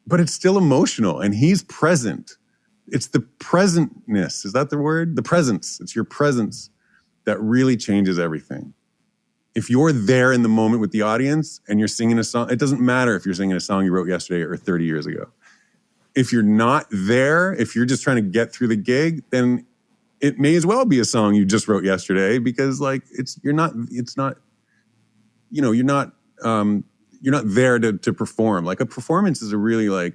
But it's still emotional, and he's present. It's the presentness. Is that the word? The presence. It's your presence that really changes everything. If you're there in the moment with the audience and you're singing a song, it doesn't matter if you're singing a song you wrote yesterday or 30 years ago. If you're not there, if you're just trying to get through the gig, then it may as well be a song you just wrote yesterday, because like you're not there to perform. Like, a performance is a really, like,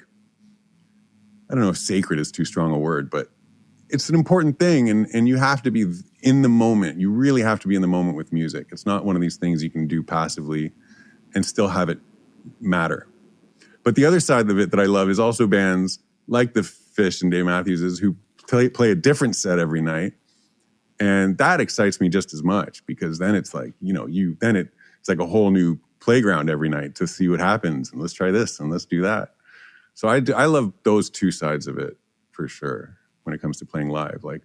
I don't know if sacred is too strong a word, but it's an important thing, and you have to be in the moment. You really have to be in the moment with music. It's not one of these things you can do passively and still have it matter. But the other side of it that I love is also bands like the Fish and Dave Matthews's, who play a different set every night. And that excites me just as much, because then it's like, it's like a whole new playground every night to see what happens, and let's try this and let's do that. So I love those two sides of it for sure when it comes to playing live. Like,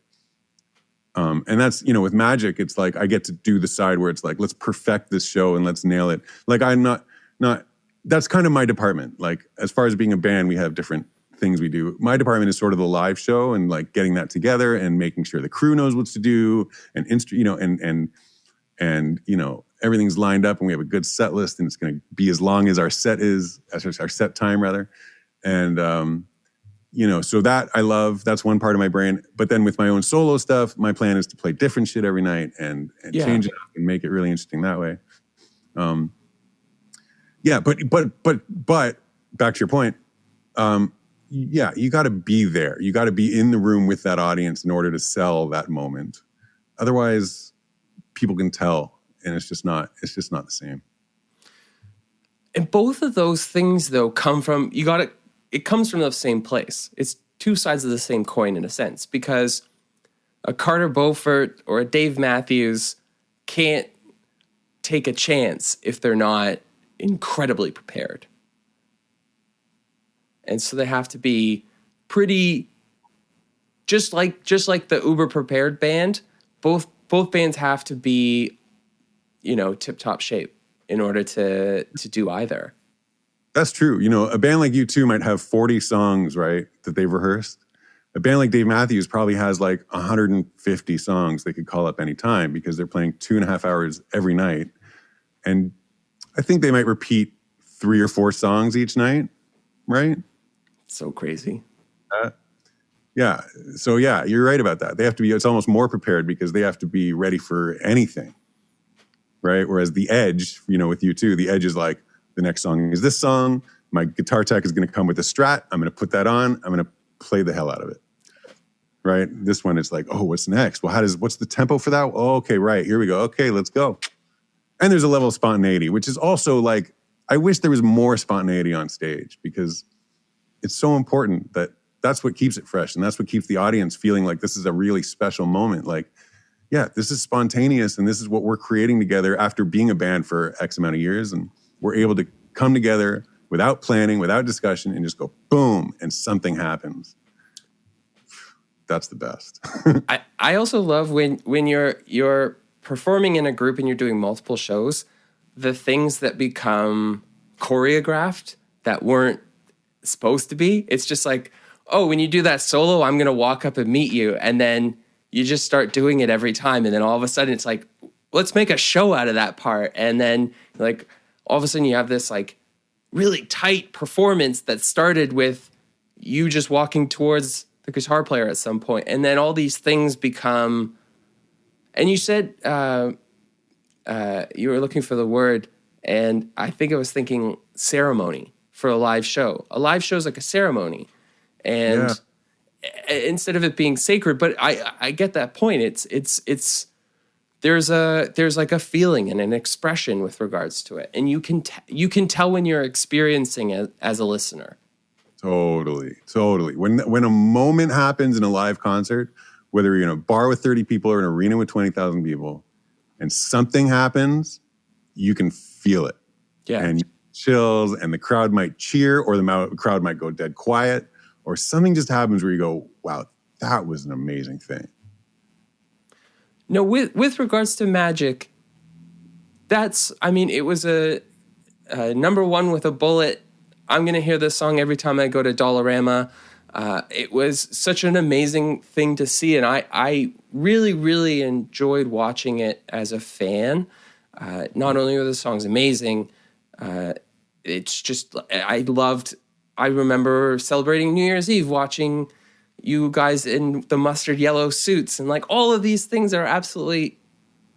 and that's, you know, with Magic, it's like I get to do the side where it's like, let's perfect this show and let's nail it. Like I'm not, that's kind of my department. Like as far as being a band, we have different things we do. My department is sort of the live show and like getting that together and making sure the crew knows what to do and you know, and you know, everything's lined up and we have a good set list and it's going to be as long as our set is, as our set time rather. And, you know, so that I love, that's one part of my brain. But then with my own solo stuff, my plan is to play different shit every night and change it up and make it really interesting that way. Yeah, but back to your point, yeah, you got to be there. You got to be in the room with that audience in order to sell that moment. Otherwise, people can tell, and it's just not the same. And both of those things, though, come from it comes from the same place. It's two sides of the same coin in a sense, because a Carter Beaufort or a Dave Matthews can't take a chance if they're not incredibly prepared. And so they have to be pretty, just like the uber prepared band, both bands have to be, you know, tip-top shape in order to do either. That's true. You know, a band like U2 might have 40 songs, right, that they've rehearsed. A band like Dave Matthews probably has like 150 songs they could call up anytime because they're playing 2.5 hours every night. And I think they might repeat 3 or 4 songs each night, right? So crazy. Yeah. So yeah, you're right about that. They have to be, it's almost more prepared because they have to be ready for anything, right? Whereas the Edge, you know, with U2, the Edge is like, the next song is this song. My guitar tech is going to come with a Strat. I'm going to put that on. I'm going to play the hell out of it. Right? This one, it's like, oh, what's next? Well, what's the tempo for that? Oh, okay, right. Here we go. Okay, let's go. And there's a level of spontaneity, which is also like, I wish there was more spontaneity on stage because it's so important that's what keeps it fresh. And that's what keeps the audience feeling like this is a really special moment. Like, yeah, this is spontaneous and this is what we're creating together after being a band for X amount of years. And we're able to come together without planning, without discussion, and just go boom, and something happens. That's the best. I also love when you're performing in a group and you're doing multiple shows, the things that become choreographed that weren't supposed to be. It's just like, oh, when you do that solo, I'm gonna walk up and meet you, and then you just start doing it every time, and then all of a sudden it's like, let's make a show out of that part, and then like, all of a sudden you have this like really tight performance that started with you just walking towards the guitar player at some point. And then all these things become, and you said you were looking for the word, and I think I was thinking ceremony for a live show. A live show is like a ceremony. And instead of it being sacred, but I get that point. It's there's like a feeling and an expression with regards to it, and you can tell when you're experiencing it as a listener. Totally. When a moment happens in a live concert, whether you're in a bar with 30 people or an arena with 20,000 people, and something happens, you can feel it. Yeah. And chills, and the crowd might cheer, or the crowd might go dead quiet, or something just happens where you go, wow, that was an amazing thing. No, with regards to Magic, it was a number one with a bullet. I'm going to hear this song every time I go to Dollarama. It was such an amazing thing to see, and I really, really enjoyed watching it as a fan. Not only were the songs amazing, it's just, I remember celebrating New Year's Eve watching you guys in the mustard yellow suits, and like all of these things are absolutely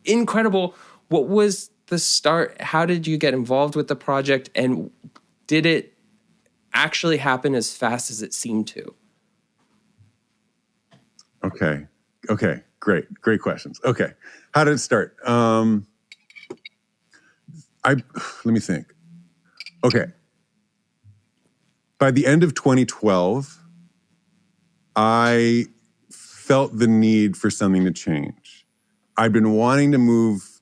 incredible. What was the start? How did you get involved with the project, and did it actually happen as fast as it seemed to? Okay. Great questions. Okay. How did it start? Let me think. Okay. By the end of 2012, I felt the need for something to change. I'd been wanting to move,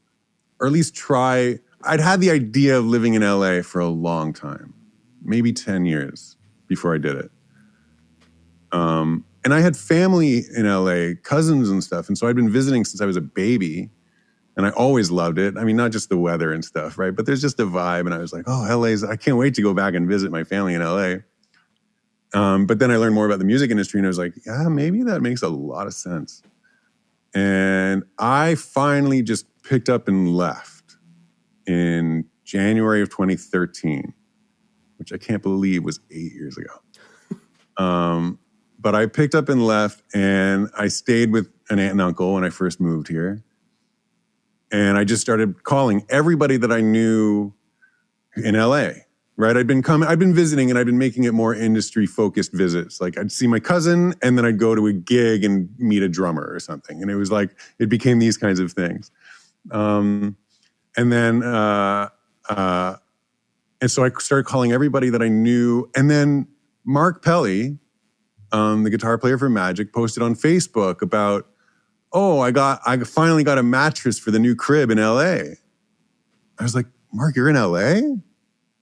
or at least try. I'd had the idea of living in LA for a long time, maybe 10 years before I did it. And I had family in LA, cousins and stuff. And so I'd been visiting since I was a baby. And I always loved it. I mean, not just the weather and stuff, right? But there's just a vibe. And I was like, oh, I can't wait to go back and visit my family in LA. But then I learned more about the music industry and I was like, yeah, maybe that makes a lot of sense. And I finally just picked up and left in January of 2013, which I can't believe was 8 years ago. But I picked up and left, and I stayed with an aunt and uncle when I first moved here. And I just started calling everybody that I knew in LA, right? I'd been visiting, and I'd been making it more industry-focused visits. Like I'd see my cousin, and then I'd go to a gig and meet a drummer or something. And it was like, it became these kinds of things. And so I started calling everybody that I knew. And then Mark Pelly, the guitar player for Magic, posted on Facebook about, oh, I finally got a mattress for the new crib in LA. I was like, Mark, you're in LA?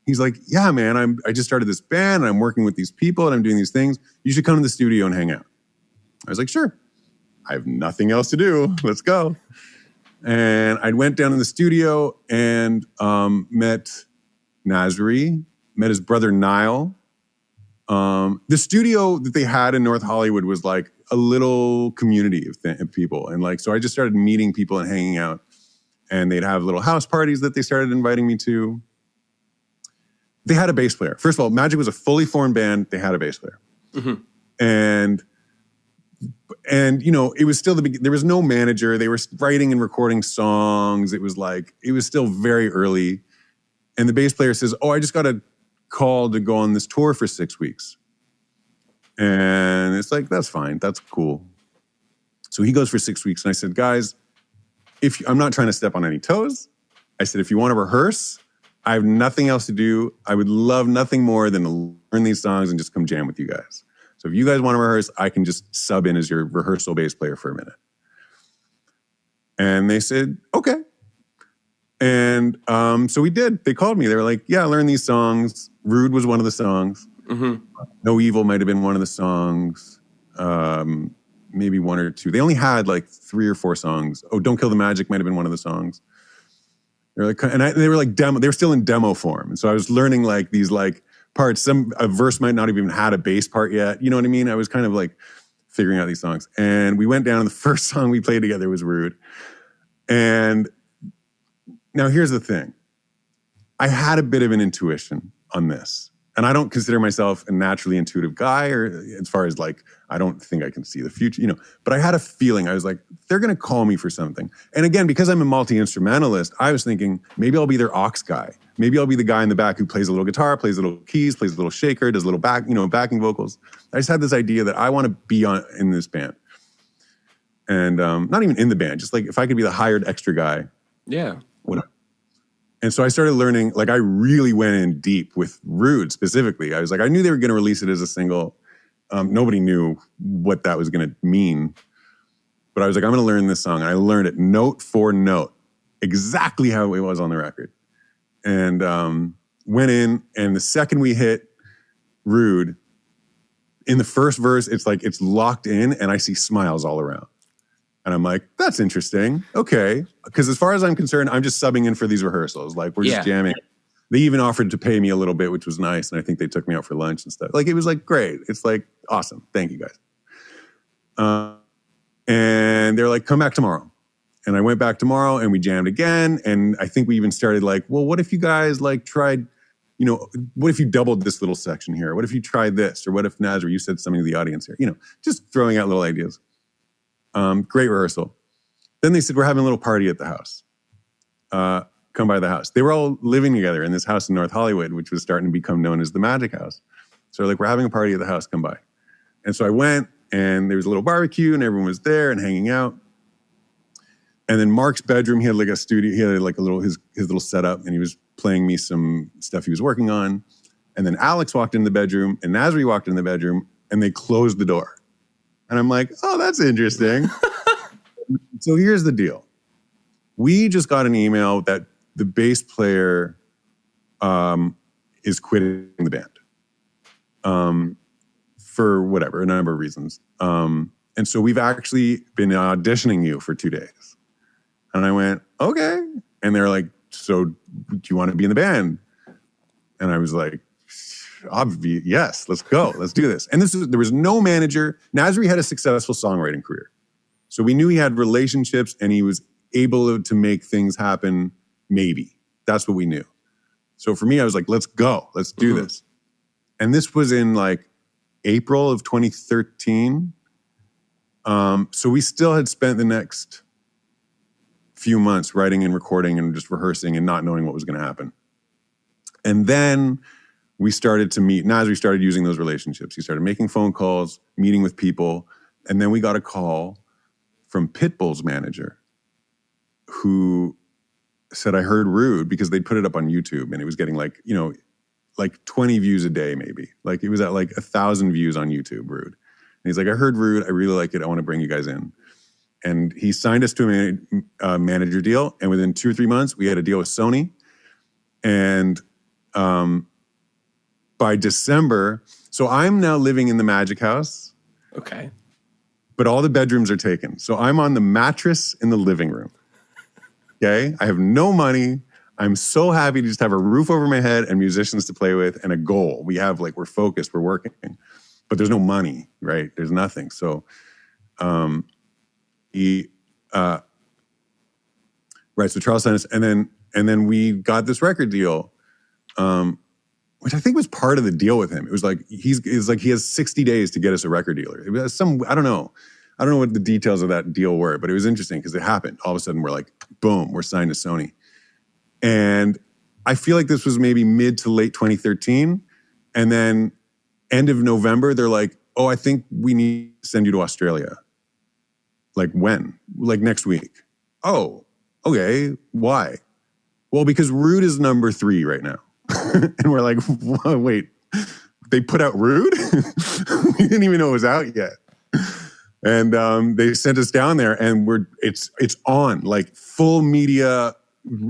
He's like, yeah, man, I just started this band and I'm working with these people and I'm doing these things. You should come to the studio and hang out. I was like, sure. I have nothing else to do. Let's go. And I went down in the studio and met Nasri, met his brother Niall. The studio that they had in North Hollywood was like a little community of people. And like, so I just started meeting people and hanging out. And they'd have little house parties that they started inviting me to. They had a bass player. First of all, Magic was a fully formed band. They had a bass player. Mm-hmm. And you know, it was still there was no manager. They were writing and recording songs. It was still very early. And the bass player says, oh, I just got a call to go on this tour for 6 weeks. And it's like, that's fine. That's cool. So he goes for 6 weeks. And I said, guys, I'm not trying to step on any toes. I said, if you want to rehearse, I have nothing else to do. I would love nothing more than to learn these songs and just come jam with you guys. So if you guys want to rehearse, I can just sub in as your rehearsal bass player for a minute. And they said, okay. And so we did. They called me. They were like, yeah, learn these songs. Rude was one of the songs. Mm-hmm. No Evil might have been one of the songs. Maybe one or two. They only had like 3 or 4 songs. Oh, Don't Kill the Magic might have been one of the songs. They're like, they were like demo. They were still in demo form. And so I was learning like these like parts. A verse might not have even had a bass part yet. You know what I mean? I was kind of like figuring out these songs. And we went down and the first song we played together was Rude. And now here's the thing. I had a bit of an intuition on this. And I don't consider myself a naturally intuitive guy, or as far as like, I don't think I can see the future, you know, but I had a feeling. I was like, they're going to call me for something. And again, because I'm a multi-instrumentalist, I was thinking maybe I'll be their aux guy. Maybe I'll be the guy in the back who plays a little guitar, plays a little keys, plays a little shaker, does a little backing vocals. I just had this idea that I want to be in this band. And not even in the band, just like if I could be the hired extra guy. Yeah. Whatever. And so I started learning, like I really went in deep with Rude specifically. I was like, I knew they were going to release it as a single. Nobody knew what that was going to mean. But I was like, I'm going to learn this song. And I learned it note for note, exactly how it was on the record. And went in, and the second we hit Rude, in the first verse, it's like it's locked in, and I see smiles all around. And I'm like, that's interesting. Okay. Because as far as I'm concerned, I'm just subbing in for these rehearsals. Like, we're just jamming. They even offered to pay me a little bit, which was nice. And I think they took me out for lunch and stuff. Like, it was like, great. It's like, awesome. Thank you, guys. And they're like, come back tomorrow. And I went back tomorrow and we jammed again. And I think we even started like, well, what if you guys like tried, you know, what if you doubled this little section here? What if you tried this? Or what if Nazar, you said something to the audience here? You know, just throwing out little ideas. Great rehearsal. Then they said, we're having a little party at the house. Come by the house. They were all living together in this house in North Hollywood, which was starting to become known as the Magic House. So like, we're having a party at the house, come by. And so I went, and there was a little barbecue and everyone was there and hanging out. And then Mark's bedroom, he had like a studio, he had like a little, his little setup, and he was playing me some stuff he was working on. And then Alex walked in the bedroom and Nasri walked in the bedroom, and they closed the door. And I'm like, oh, that's interesting. So here's the deal. We just got an email that the bass player is quitting the band. for whatever, a number of reasons. And so we've actually been auditioning you for 2 days. And I went, okay. And they're like, so do you want to be in the band? And I was like, yes, let's go. Let's do this. And there was no manager. Nasri had a successful songwriting career. So we knew he had relationships and he was able to make things happen, maybe. That's what we knew. So for me, I was like, let's go. Let's do this. And this was in like April of 2013. So we still had spent the next few months writing and recording and just rehearsing and not knowing what was going to happen. And then we started to meet. Nasri started using those relationships. He started making phone calls, meeting with people. And then we got a call from Pitbull's manager who said, I heard Rude, because they'd put it up on YouTube and it was getting like, you know, like 20 views a day, maybe. Like it was at like 1,000 views on YouTube, Rude. And he's like, I heard Rude. I really like it. I want to bring you guys in. And he signed us to a manager deal. And within 2 or 3 months, we had a deal with Sony. And by December, so I'm now living in the Magic House. Okay. But all the bedrooms are taken. So I'm on the mattress in the living room. Okay? I have no money. I'm so happy to just have a roof over my head and musicians to play with and a goal. We have like, we're focused, we're working. But there's no money, right? There's nothing. So right, so Charles signed us, and then we got this record deal, which I think was part of the deal with him. It was like he has 60 days to get us a record dealer. It was I don't know what the details of that deal were, but it was interesting because it happened. All of a sudden, we're like, boom, we're signed to Sony. And I feel like this was maybe mid to late 2013. And then end of November, they're like, oh, I think we need to send you to Australia. Like when? Like next week. Oh, okay. Why? Well, because Rude is number 3 right now. And we're like, wait, they put out Rude? We didn't even know it was out yet. And they sent us down there and it's on, like full media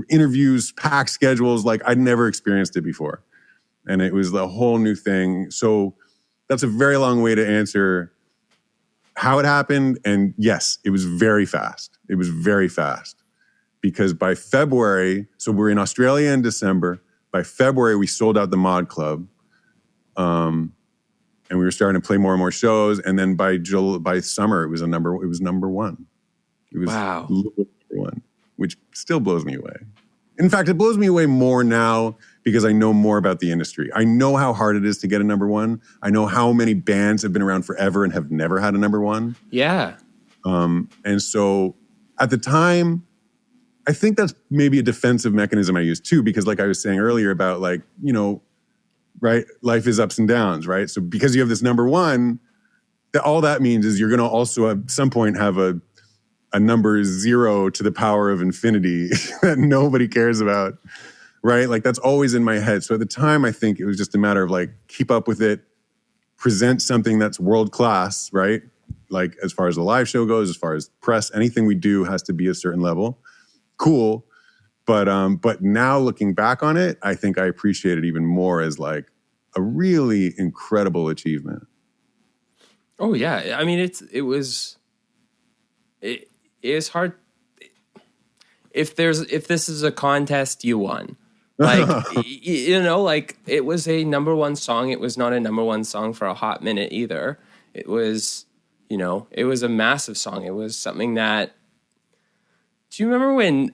interviews, packed schedules, like I'd never experienced it before. And it was the whole new thing. So that's a very long way to answer how it happened. And yes, it was very fast. It was very fast. Because by February, so we're in Australia in December. By February, we sold out the Mod Club. And we were starting to play more and more shows. And then by summer, it was number one. It was wow. Number one, which still blows me away. In fact, it blows me away more now because I know more about the industry. I know how hard it is to get a number one. I know how many bands have been around forever and have never had a number one. Yeah. And so at the time, I think that's maybe a defensive mechanism I use too, because like I was saying earlier about like, you know, right? Life is ups and downs, right? So because you have this number one, all that means is you're going to also at some point have a number 0 to the power of infinity that nobody cares about, right? Like that's always in my head. So at the time, I think it was just a matter of like, keep up with it, present something that's world class, right? Like as far as the live show goes, as far as press, anything we do has to be a certain level. Cool. But now looking back on it, I think I appreciate it even more as like a really incredible achievement. Oh yeah. I mean, it is hard. If this is a contest, you won. Like, you know, like it was a number one song. It was not a number one song for a hot minute either. It was, you know, it was a massive song. It was something that, do you remember when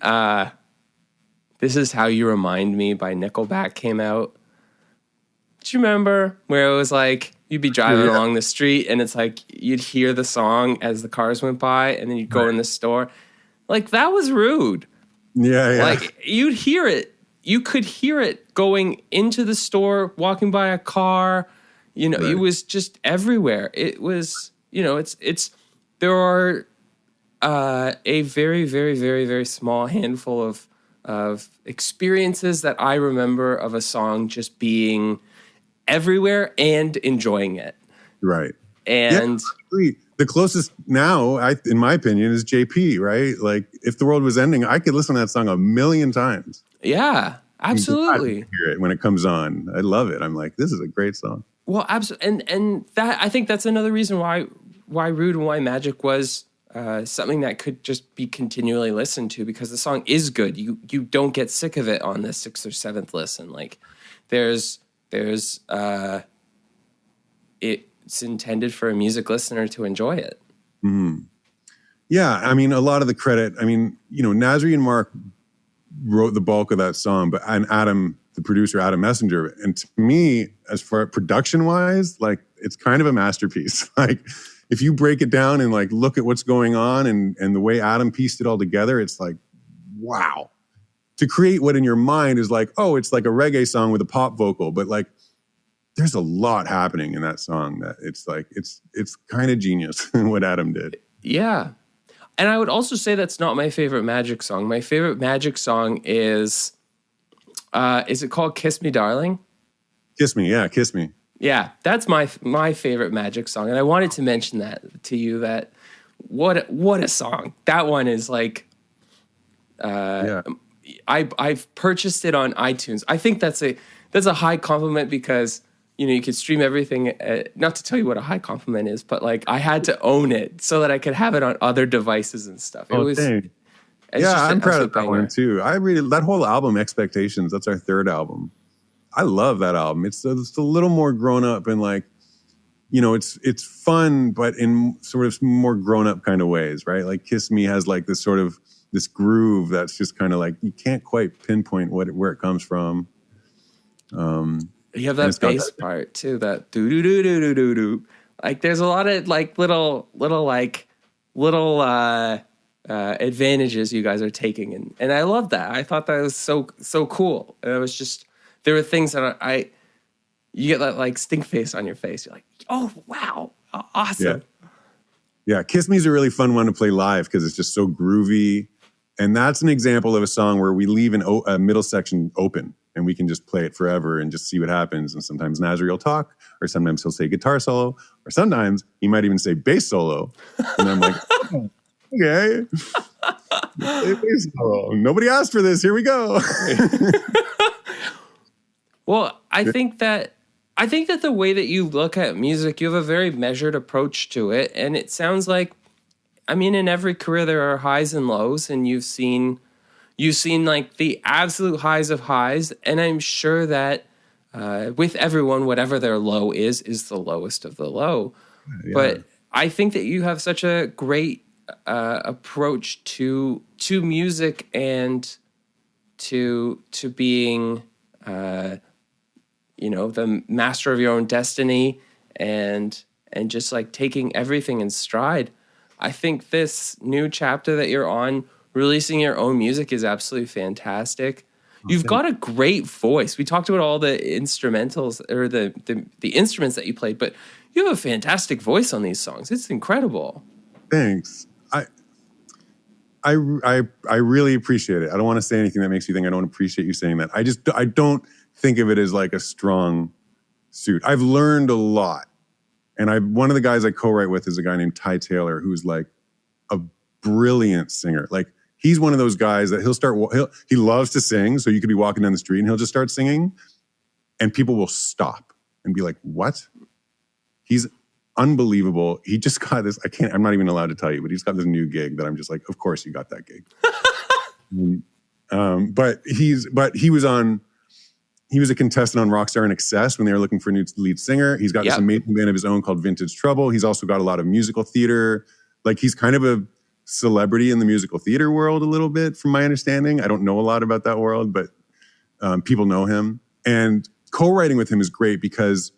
This Is How You Remind Me by Nickelback came out? Do you remember where it was like, you'd be driving along the street and it's like, you'd hear the song as the cars went by and then you'd go in the store. Like that was Rude. Yeah. Like you'd hear it. You could hear it going into the store, walking by a car. You know, It was just everywhere. It was, you know, there are a very, very, very, very small handful of experiences that I remember of a song just being everywhere and enjoying it. Right. And the closest now, in my opinion, is JP, right? Like if the world was ending, I could listen to that song a million times. Yeah, absolutely. Hear it when it comes on. I love it. I'm like, this is a great song. Well, absolutely, and that I think that's another reason why Rude and why Magic was something that could just be continually listened to, because the song is good. You don't get sick of it on the sixth or seventh listen. Like there's it's intended for a music listener to enjoy it. Mm-hmm. Yeah, I mean, a lot of the credit. I mean, Nasri and Mark wrote the bulk of that song, and Adam, the producer, Adam Messenger. And to me, as far as production wise, like it's kind of a masterpiece. Like if you break it down and like look at what's going on and the way Adam pieced it all together, it's like, wow. To create what in your mind is like, oh, it's like a reggae song with a pop vocal, but like there's a lot happening in that song that it's like, it's kind of genius what Adam did. Yeah. And I would also say that's not my favorite Magic song. My favorite Magic song is it called Kiss Me, Darling? Kiss Me, yeah, Kiss Me. Yeah, that's my favorite Magic song. And I wanted to mention that to you, that what a song. That one is like, I've purchased it on iTunes. I think that's a high compliment because, you could stream everything. Not to tell you what a high compliment is, but like I had to own it so that I could have it on other devices and stuff. Dang. Yeah, I'm proud of that one too. That whole album, Expectations. That's our third album. I love that album. It's a little more grown up and like, it's fun, but in sort of more grown up kind of ways, right? Like Kiss Me has like this sort of this groove that's just kind of like you can't quite pinpoint where it comes from. You have that bass part too, that do do do do do do do. Like there's a lot of like little advantages you guys are taking, and I love that. I thought that was so cool. And it was just there were things that you get that like stink face on your face. You're like, oh wow, awesome. Yeah. Kiss Me is a really fun one to play live because it's just so groovy, and that's an example of a song where we leave a middle section open. And we can just play it forever and just see what happens. And sometimes Nasri will talk, or sometimes he'll say guitar solo, or sometimes he might even say bass solo. And I'm like, oh, okay. Bass solo. Nobody asked for this. Here we go. Well, I think that the way that you look at music, you have a very measured approach to it. And it sounds like, I mean, in every career there are highs and lows, and you've seen like the absolute highs of highs, and I'm sure that with everyone, whatever their low is the lowest of the low. Yeah. But I think that you have such a great approach to music and to being, the master of your own destiny and just like taking everything in stride. I think this new chapter that you're on, releasing your own music, is absolutely fantastic. You've got a great voice. We talked about all the instrumentals or the instruments that you played, but you have a fantastic voice on these songs. It's incredible. Thanks. I really appreciate it. I don't want to say anything that makes you think I don't appreciate you saying that. I don't think of it as like a strong suit. I've learned a lot. And one of the guys I co-write with is a guy named Ty Taylor, who's like a brilliant singer. Like, he's one of those guys that he loves to sing. So you could be walking down the street and he'll just start singing and people will stop and be like, what? He's unbelievable. He just got this, I'm not even allowed to tell you, but he's got this new gig that I'm just like, of course you got that gig. But he was a contestant on Rockstar in Excess when they were looking for a new lead singer. He's got this amazing band of his own called Vintage Trouble. He's also got a lot of musical theater. Like, he's kind of a celebrity in the musical theater world a little bit, from my understanding. I don't know a lot about that world, but people know him. And co-writing with him is great because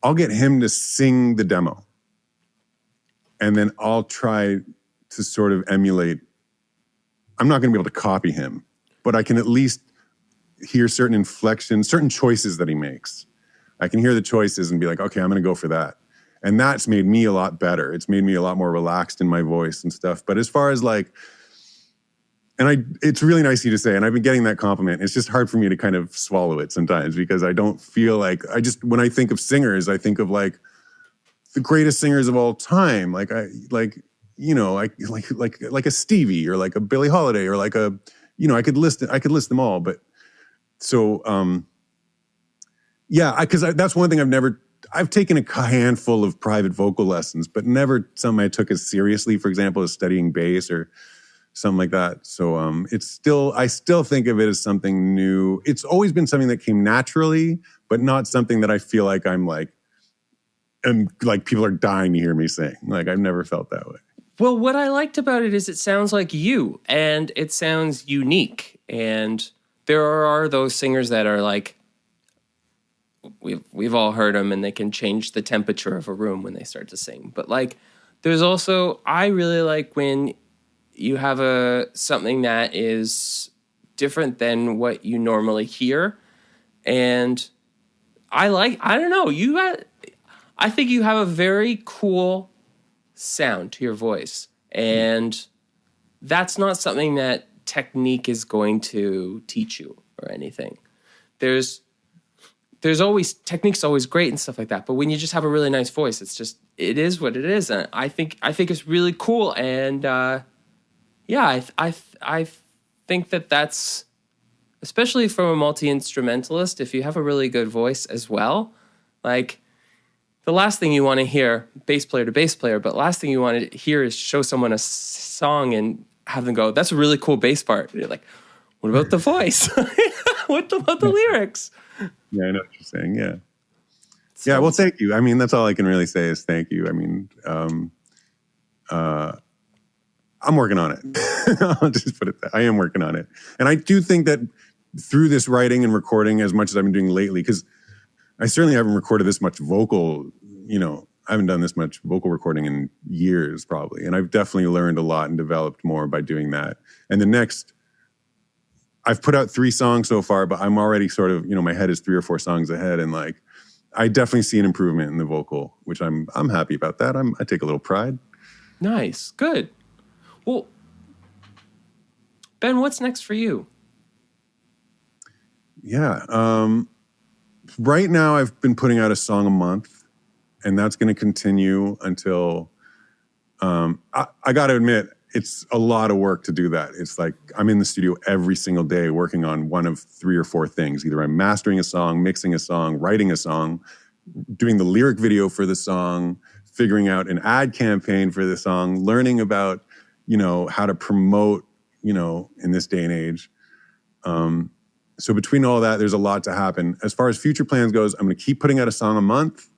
I'll get him to sing the demo. And then I'll try to sort of emulate. I'm not going to be able to copy him, but I can at least hear certain inflections, certain choices that he makes. I can hear the choices and be like, okay, I'm going to go for that. And that's made me a lot better. It's made me a lot more relaxed in my voice and stuff. But as far as like, it's really nice of you to say, and I've been getting that compliment. It's just hard for me to kind of swallow it sometimes because I don't feel like, when I think of singers, I think of like the greatest singers of all time. Like a Stevie or like a Billie Holiday or like I could list them all. But so, Yeah, because that's one thing I've taken a handful of private vocal lessons, but never something I took as seriously, for example, as studying bass or something like that. So I still think of it as something new. It's always been something that came naturally, but not something that I feel like and like people are dying to hear me sing. Like I've never felt that way. Well, what I liked about it is it sounds like you, and it sounds unique. And there are those singers that are like, we've all heard them, and they can change the temperature of a room when they start to sing. But like, there's also, I really like when you have something that is different than what you normally hear. And I don't know, I think you have a very cool sound to your voice. And that's not something that technique is going to teach you or anything. There's always, technique's always great and stuff like that. But when you just have a really nice voice, it is what it is. And I think it's really cool. And yeah, I think that's, especially from a multi-instrumentalist, if you have a really good voice as well, like the last thing you want to hear, bass player to bass player, but last thing you want to hear is show someone a song and have them go, that's a really cool bass part. And you're like, what about the voice? What about the lyrics? Yeah, I know what you're saying. Yeah. So, yeah, well, thank you. I mean, that's all I can really say is thank you. I mean, I'm working on it. I'll just put it that. I am working on it. And I do think that through this writing and recording, as much as I've been doing lately, because I certainly haven't recorded this much vocal, I haven't done this much vocal recording in years probably. And I've definitely learned a lot and developed more by doing that. And I've put out 3 songs so far, but I'm already sort of, my head is 3 or 4 songs ahead. And like, I definitely see an improvement in the vocal, which I'm happy about that. I take a little pride. Nice. Good. Well, Ben, what's next for you? Yeah. Right now I've been putting out a song a month, and that's going to continue until, I got to admit, it's a lot of work to do that. It's like I'm in the studio every single day working on one of 3 or 4 things. Either I'm mastering a song, mixing a song, writing a song, doing the lyric video for the song, figuring out an ad campaign for the song, learning about, how to promote, in this day and age. So between all that, there's a lot to happen. As far as future plans goes, I'm going to keep putting out a song a month.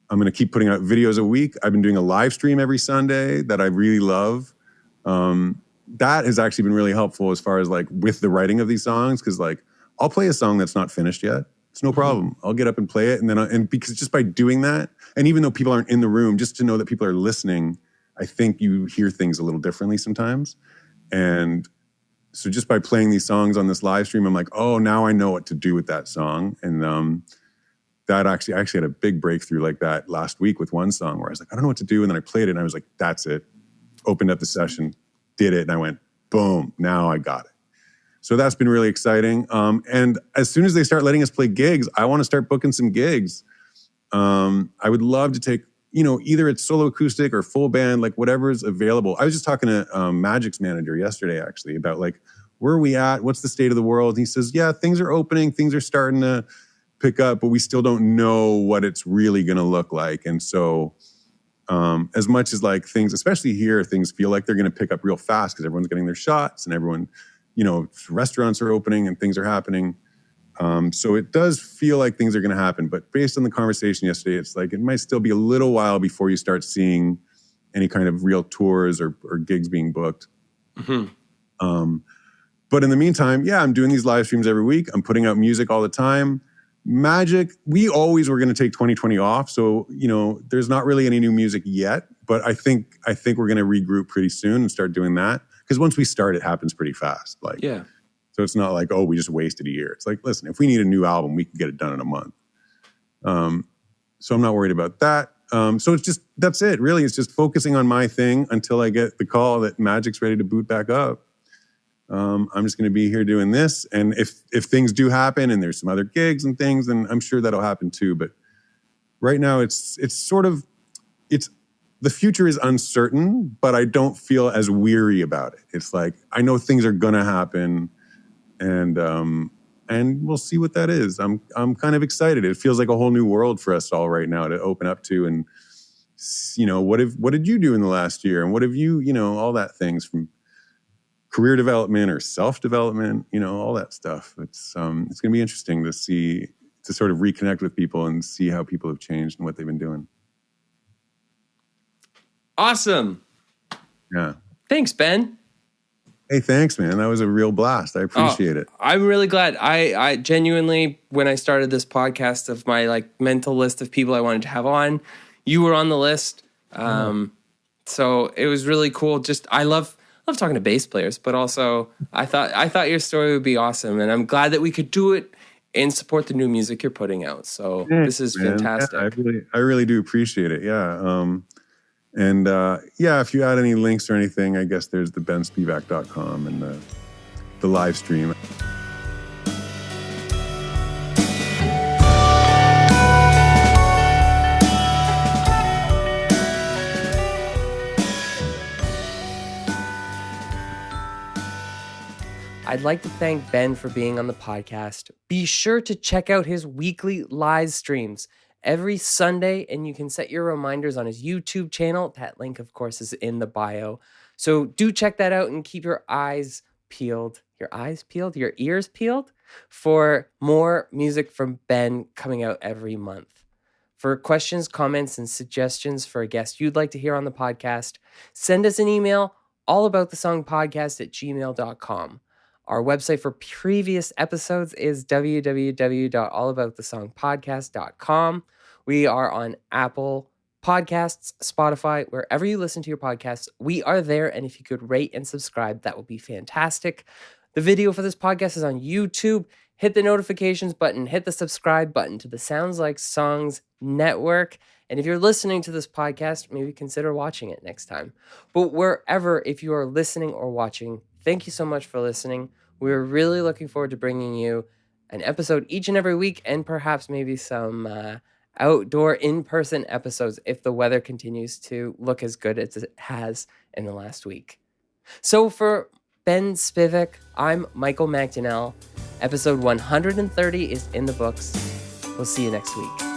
I'm going to keep putting out videos a week. I've been doing a live stream every Sunday that I really love. That has actually been really helpful as far as like with the writing of these songs. Cause like I'll play a song that's not finished yet. It's no problem. I'll get up and play it. And then, because just by doing that, and even though people aren't in the room, just to know that people are listening, I think you hear things a little differently sometimes. And so just by playing these songs on this live stream, I'm like, oh, now I know what to do with that song. And, I actually had a big breakthrough like that last week with one song where I was like, I don't know what to do. And then I played it and I was like, that's it. Opened up the session, did it, and I went, boom, now I got it. So that's been really exciting. And as soon as they start letting us play gigs, I want to start booking some gigs. I would love to take, either it's solo acoustic or full band, like whatever's available. I was just talking to Magic's manager yesterday, actually, about like, where are we at? What's the state of the world? And he says, yeah, things are opening. Things are starting to pick up, but we still don't know what it's really going to look like. And so as much as like things, especially here, things feel like they're going to pick up real fast because everyone's getting their shots and everyone, restaurants are opening and things are happening. So it does feel like things are going to happen. But based on the conversation yesterday, it's like it might still be a little while before you start seeing any kind of real tours or gigs being booked. Mm-hmm. But in the meantime, yeah, I'm doing these live streams every week. I'm putting out music all the time. Magic, we always were going to take 2020 off. So, there's not really any new music yet, but I think we're going to regroup pretty soon and start doing that. Because once we start, it happens pretty fast. Like, yeah. So it's not like, oh, we just wasted a year. It's like, listen, if we need a new album, we can get it done in a month. So I'm not worried about that. So it's just, that's it. Really, it's just focusing on my thing until I get the call that Magic's ready to boot back up. I'm just going to be here doing this. And if things do happen and there's some other gigs and things, then I'm sure that'll happen too. But right now it's the future is uncertain, but I don't feel as weary about it. It's like, I know things are going to happen and and we'll see what that is. I'm kind of excited. It feels like a whole new world for us all right now to open up to, and what did you do in the last year, and what have you all that things from career development or self-development, all that stuff. It's going to be interesting to sort of reconnect with people and see how people have changed and what they've been doing. Awesome. Yeah. Thanks, Ben. Hey, thanks, man. That was a real blast. I appreciate it. I'm really glad. I genuinely, when I started this podcast of my mental list of people I wanted to have on, you were on the list. So it was really cool. Just, I love talking to bass players, but also I thought your story would be awesome, and I'm glad that we could do it and support the new music you're putting out. So this is fantastic. Yeah, I really do appreciate it. Yeah. And if you add any links or anything, I guess there's the benspivak.com and the live stream. I'd like to thank Ben for being on the podcast. Be sure to check out his weekly live streams every Sunday, and you can set your reminders on his YouTube channel. That link, of course, is in the bio. So do check that out and keep your eyes peeled. Your ears peeled for more music from Ben coming out every month. For questions, comments, and suggestions for a guest you'd like to hear on the podcast, send us an email, allaboutthesongpodcast@gmail.com. Our website for previous episodes is www.allaboutthesongpodcast.com. We are on Apple Podcasts, Spotify, wherever you listen to your podcasts. We are there, and if you could rate and subscribe, that would be fantastic. The video for this podcast is on YouTube. Hit the notifications button, hit the subscribe button to the Sounds Like Songs Network. And if you're listening to this podcast, maybe consider watching it next time. But wherever, if you are listening or watching, thank you so much for listening. We're really looking forward to bringing you an episode each and every week, and perhaps maybe some outdoor in-person episodes if the weather continues to look as good as it has in the last week. So for Ben Spivak, I'm Michael McDonnell. Episode 130 is in the books. We'll see you next week.